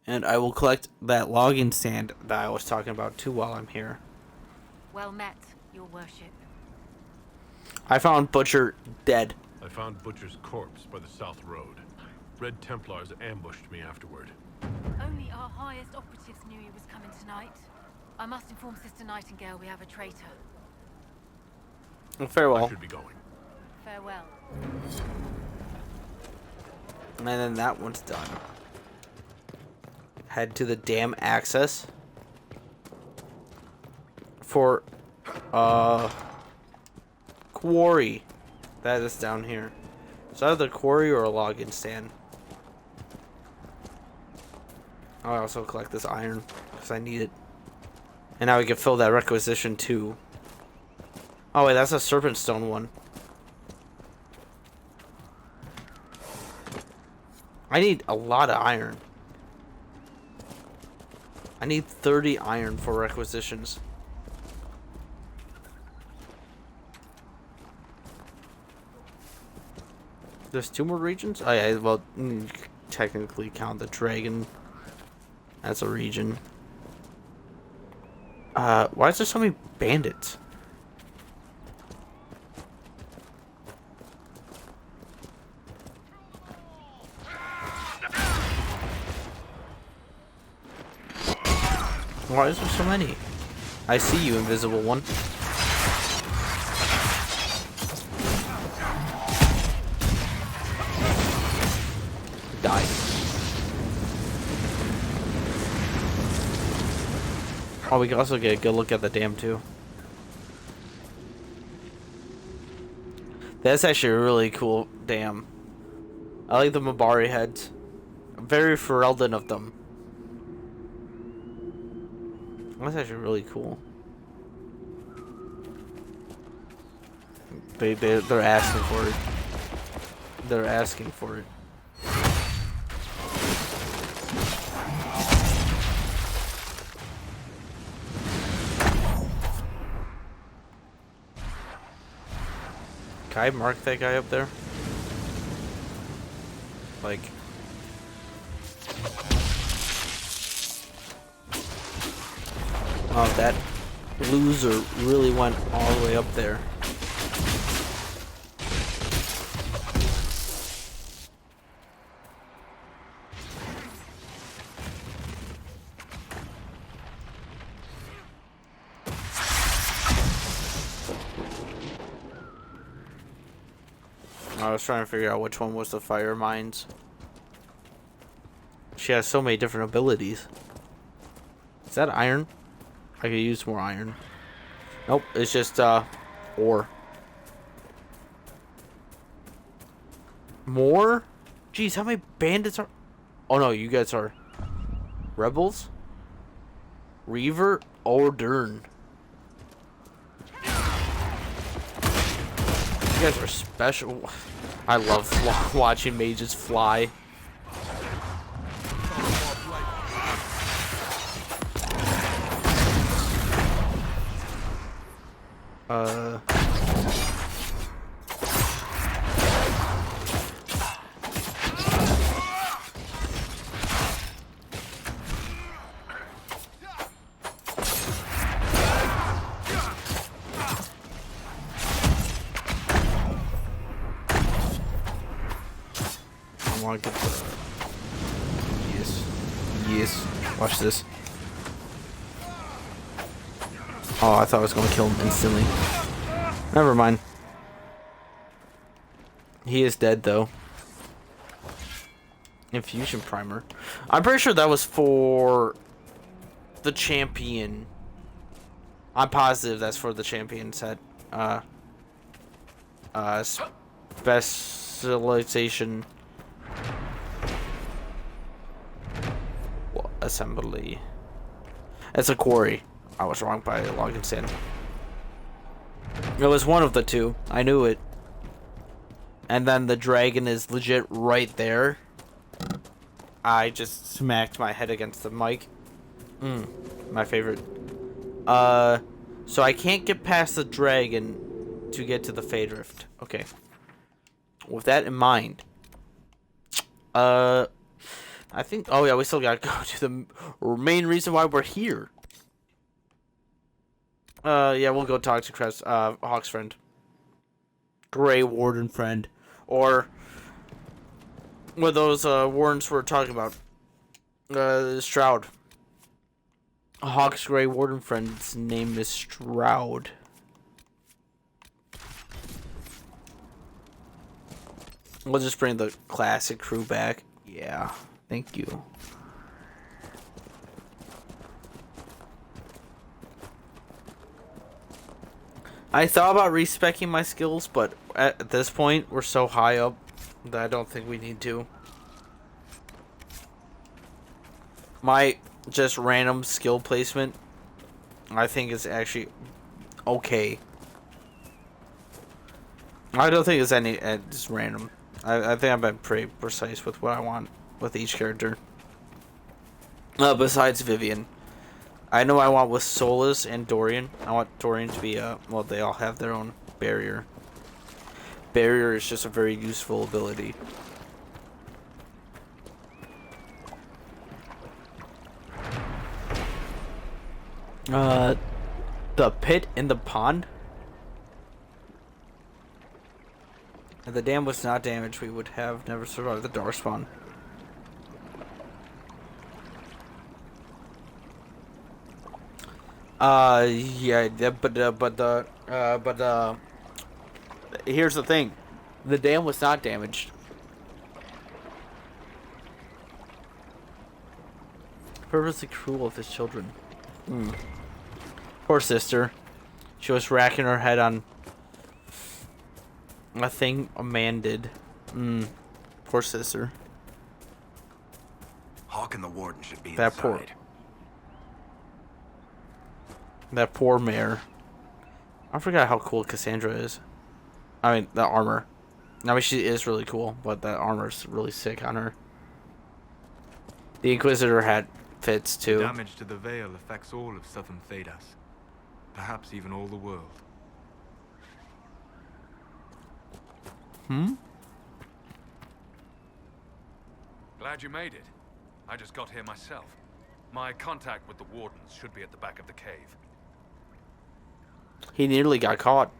Speaker 3: And I will collect that logging stand that I was talking about too while I'm here.
Speaker 16: Well met, your worship.
Speaker 3: I found Butcher dead.
Speaker 1: I found Butcher's corpse by the south road. Red Templars ambushed me afterward.
Speaker 16: Only our highest operatives knew he was coming tonight. I must inform Sister Nightingale we have a traitor.
Speaker 3: Well, farewell.
Speaker 1: I should be going.
Speaker 16: Farewell.
Speaker 3: And then that one's done. Head to the dam access for quarry. That is down here. Is that the quarry or a login stand? I also collect this iron because I need it. And now we can fill that requisition too. Oh wait, that's a serpent stone one. I need a lot of iron. I need 30 iron for requisitions. There's 2 more regions? Oh yeah, well, technically count the dragon as a region. Why is there so many bandits? Why is there so many? I see you, invisible one. Die. Oh, we can also get a good look at the dam too. That's actually a really cool dam. I like the Mabari heads. Very Ferelden of them. That's actually really cool. They're asking for it. They're asking for it. Can I mark that guy up there? Like... Oh, that loser really went all the way up there. I was trying to figure out which one was the fire mines. She has so many different abilities. Is that iron? I could use more iron. Nope, it's just ore. More? Jeez, how many bandits are... Oh no, you guys are rebels? Reaver Ordern. You guys are special. I love watching mages fly. I want to get the... Yes. Yes. Watch this. Oh, I thought I was going to kill him instantly. Never mind. He is dead, though. Infusion primer. I'm pretty sure that was for the champion. I'm positive that's for the champion set. Specialization assembly. It's a quarry. I was wrong by logging in. It was one of the two. I knew it. And then the dragon is legit right there. I just smacked my head against the mic. My favorite. So I can't get past the dragon to get to the Fade Rift. Okay. With that in mind, I think. Oh yeah, we still gotta go to the main reason why we're here. Yeah, we'll go talk to Hawk's friend, Gray Warden friend, or what those wardens were talking about. Stroud. Hawk's Gray Warden friend's name is Stroud. We'll just bring the classic crew back. Yeah, thank you. I thought about respecing my skills, but at this point, we're so high up that I don't think we need to. My just random skill placement, I think is actually okay. I don't think it's any just random. I think I've been pretty precise with what I want with each character. Besides Vivian. I know I want with Solus and Dorian. I want Dorian to be, well, they all have their own barrier. Barrier is just a very useful ability. The pit in the pond? If the dam was not damaged, we would have never survived the Darkspawn. Yeah, but here's the thing. The dam was not damaged. Purposely cruel of his children. Poor sister. She was racking her head on a thing a man did. Poor sister.
Speaker 20: Hawk and the Warden should be
Speaker 3: That
Speaker 20: inside.
Speaker 3: That poor mare. I forgot how cool Cassandra is. I mean, the armor. I mean, she is really cool, but that armor's really sick on her. The Inquisitor hat fits too.
Speaker 4: Damage to the Veil affects all of southern Thedas. Perhaps even all the world.
Speaker 15: Glad you made it. I just got here myself. My contact with the Wardens should be at the back of the cave.
Speaker 3: He nearly got caught.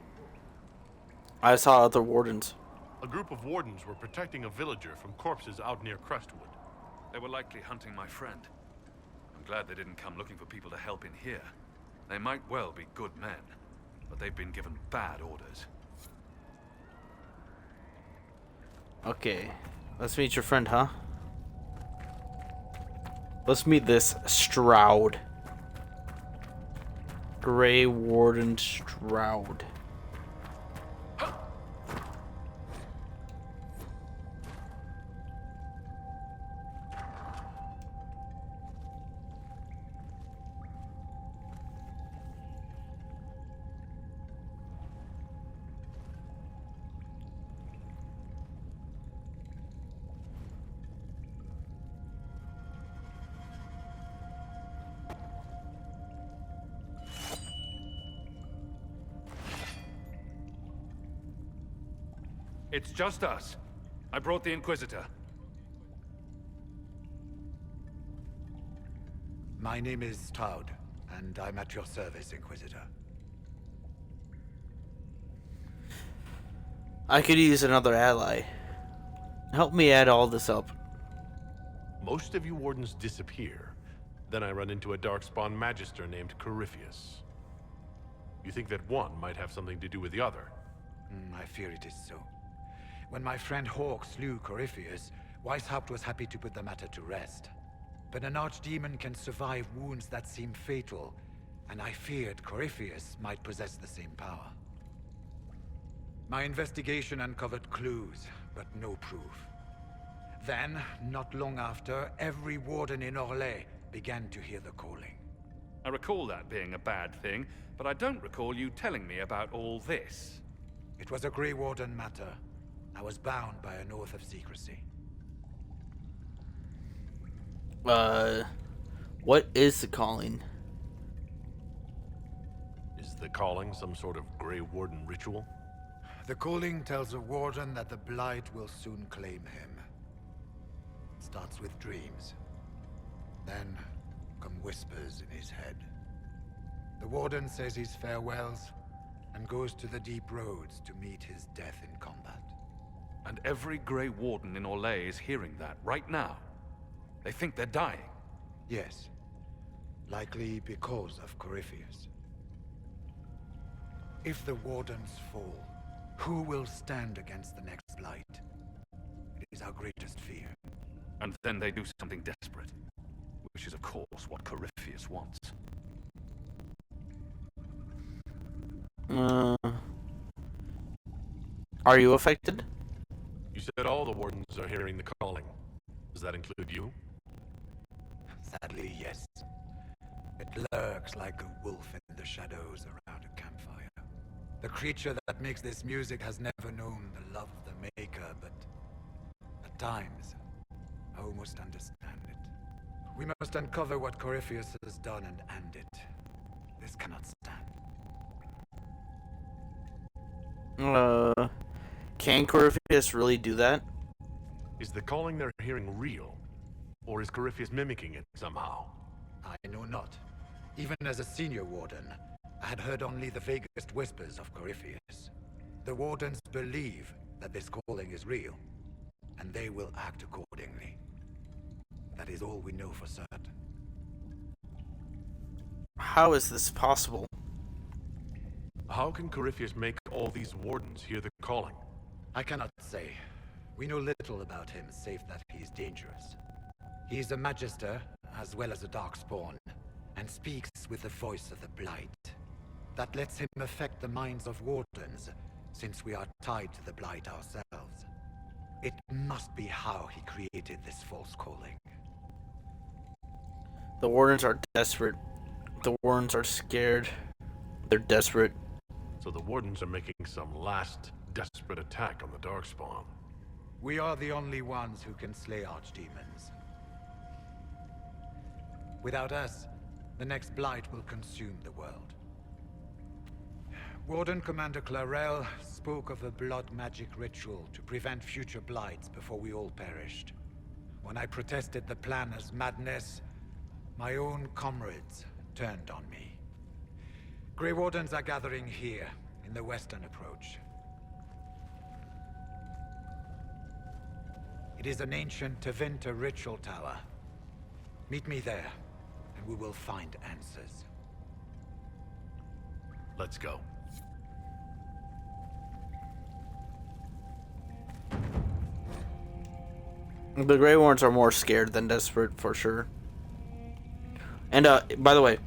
Speaker 3: I saw other Wardens.
Speaker 1: A group of Wardens were protecting a villager from corpses out near Crestwood.
Speaker 15: They were likely hunting my friend. I'm glad they didn't come looking for people to help in here. They might well be good men, but they've been given bad orders.
Speaker 3: Okay, let's meet your friend, huh? Let's meet this Stroud. Gray Warden Stroud.
Speaker 15: It's just us. I brought the Inquisitor.
Speaker 8: My name is Stroud, and I'm at your service, Inquisitor.
Speaker 3: I could use another ally. Help me add all this up.
Speaker 1: Most of you wardens disappear. Then I run into a Darkspawn Magister named Corypheus. You think that one might have something to do with the other?
Speaker 8: I fear it is so. When my friend Hawk slew Corypheus, Weishaupt was happy to put the matter to rest. But an archdemon can survive wounds that seem fatal, and I feared Corypheus might possess the same power. My investigation uncovered clues, but no proof. Then, not long after, every warden in Orlais began to hear the calling.
Speaker 15: I recall that being a bad thing, but I don't recall you telling me about all this.
Speaker 8: It was a Gray Warden matter. I was bound by an oath of secrecy.
Speaker 3: What is the calling?
Speaker 1: Is the calling some sort of Gray Warden ritual?
Speaker 8: The calling tells a warden that the blight will soon claim him. It starts with dreams. Then come whispers in his head. The warden says his farewells and goes to the deep roads to meet his death in combat.
Speaker 15: And every Grey Warden in Orlais is hearing that right now. They think they're dying.
Speaker 8: Yes. Likely because of Corypheus. If the wardens fall, who will stand against the next blight? It is our greatest fear.
Speaker 15: And then they do something desperate. Which is, of course, what Corypheus wants.
Speaker 3: Are you affected?
Speaker 1: You said all the wardens are hearing the calling. Does that include you?
Speaker 8: Sadly, yes. It lurks like a wolf in the shadows around a campfire. The creature that makes this music has never known the love of the maker, but at times, I almost understand it. We must uncover what Corypheus has done and end it. This cannot stand.
Speaker 3: Can Corypheus really do that?
Speaker 1: Is the calling they're hearing real? Or is Corypheus mimicking it somehow?
Speaker 8: I know not. Even as a senior warden, I had heard only the vaguest whispers of Corypheus. The wardens believe that this calling is real, and they will act accordingly. That is all we know for certain.
Speaker 3: How is this possible?
Speaker 1: How can Corypheus make all these wardens hear the calling?
Speaker 8: I cannot say. We know little about him, save that he is dangerous. He is a Magister, as well as a Darkspawn, and speaks with the voice of the Blight. That lets him affect the minds of wardens, since we are tied to the Blight ourselves. It must be how he created this false calling.
Speaker 3: The wardens are desperate. The wardens are scared. They're desperate.
Speaker 1: So the wardens are making some last desperate attack on the Darkspawn.
Speaker 8: We are the only ones who can slay archdemons. Without us, the next blight will consume the world. Warden Commander Clarel spoke of a blood magic ritual to prevent future blights before we all perished. When I protested the plan as madness, my own comrades turned on me. Grey Wardens are gathering here, in the western approach. It is an ancient Tevinter ritual tower. Meet me there, and we will find answers.
Speaker 1: Let's go.
Speaker 3: The Grey Wardens are more scared than desperate, for sure. And, by the way,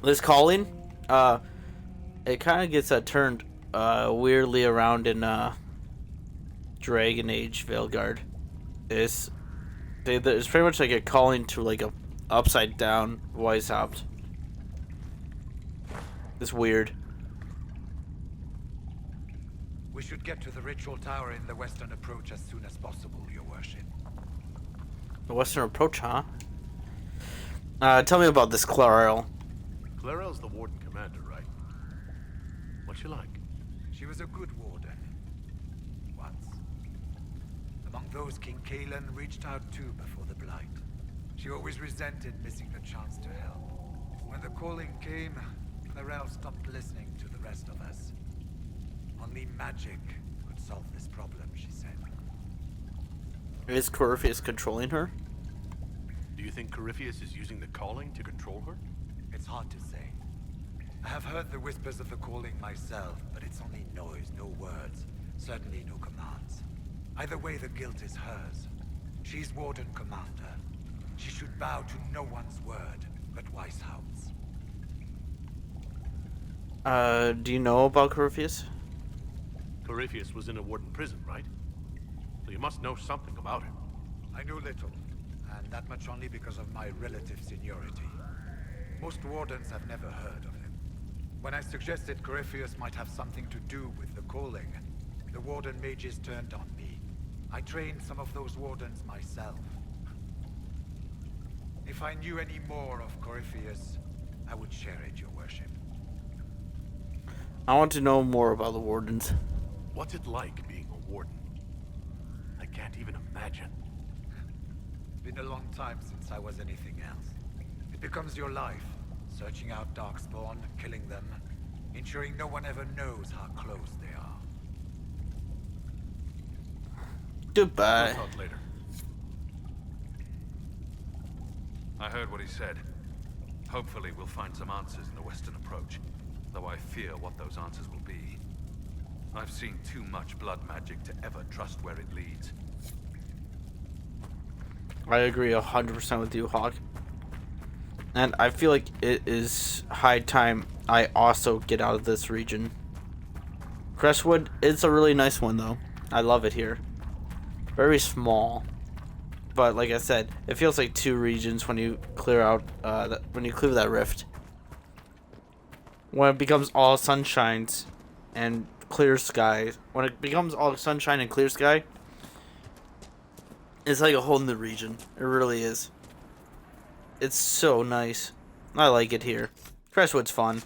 Speaker 3: this calling, it kind of gets turned, weirdly around in, Dragon Age Veilguard. It's pretty much like a calling to, like, a upside-down Weishaupt. It's weird.
Speaker 8: We should get to the ritual tower in the western approach as soon as possible, Your Worship.
Speaker 3: The western approach, huh? Tell me about this Clarel.
Speaker 1: Clarel's the Warden Commander, right? What's she like?
Speaker 8: She was a good warden. Among those, King Cullen reached out too before the blight. She always resented missing the chance to help. When the calling came, Clarel stopped listening to the rest of us. Only magic could solve this problem, she said.
Speaker 3: Is Corypheus controlling her?
Speaker 1: Do you think Corypheus is using the calling to control her?
Speaker 8: It's hard to say. I have heard the whispers of the calling myself, but it's only noise, no words. Certainly no commands. Either way, the guilt is hers. She's Warden Commander. She should bow to no one's word but Weishaupt's.
Speaker 3: Do you know about Corypheus?
Speaker 1: Corypheus was in a warden prison, right? So you must know something about him.
Speaker 8: I know little, and that much only because of my relative seniority. Most wardens have never heard of him. When I suggested Corypheus might have something to do with the calling, the warden mages turned on me. I trained some of those wardens myself. If I knew any more of Corypheus, I would share it, your worship.
Speaker 3: I want to know more about the wardens.
Speaker 1: What's it like being a warden? I can't even imagine.
Speaker 8: It's been a long time since I was anything else. It becomes your life, searching out Darkspawn, killing them, ensuring no one ever knows how close they are.
Speaker 3: Goodbye.
Speaker 1: We'll talk later.
Speaker 15: I heard what he said. Hopefully we'll find some answers in the western approach, though I fear what those answers will be. I've seen too much blood magic to ever trust where it leads.
Speaker 3: I agree 100% with you, Hawk. And I feel like it is high time I also get out of this region. Crestwood is a really nice one, though. I love it here. Very small. But like I said, it feels like two regions when you clear out, when you clear that rift. When it becomes all sunshines and clear skies, when it becomes all sunshine and clear sky, it's like a whole new region. It really is. It's so nice. I like it here. Crestwood's fun.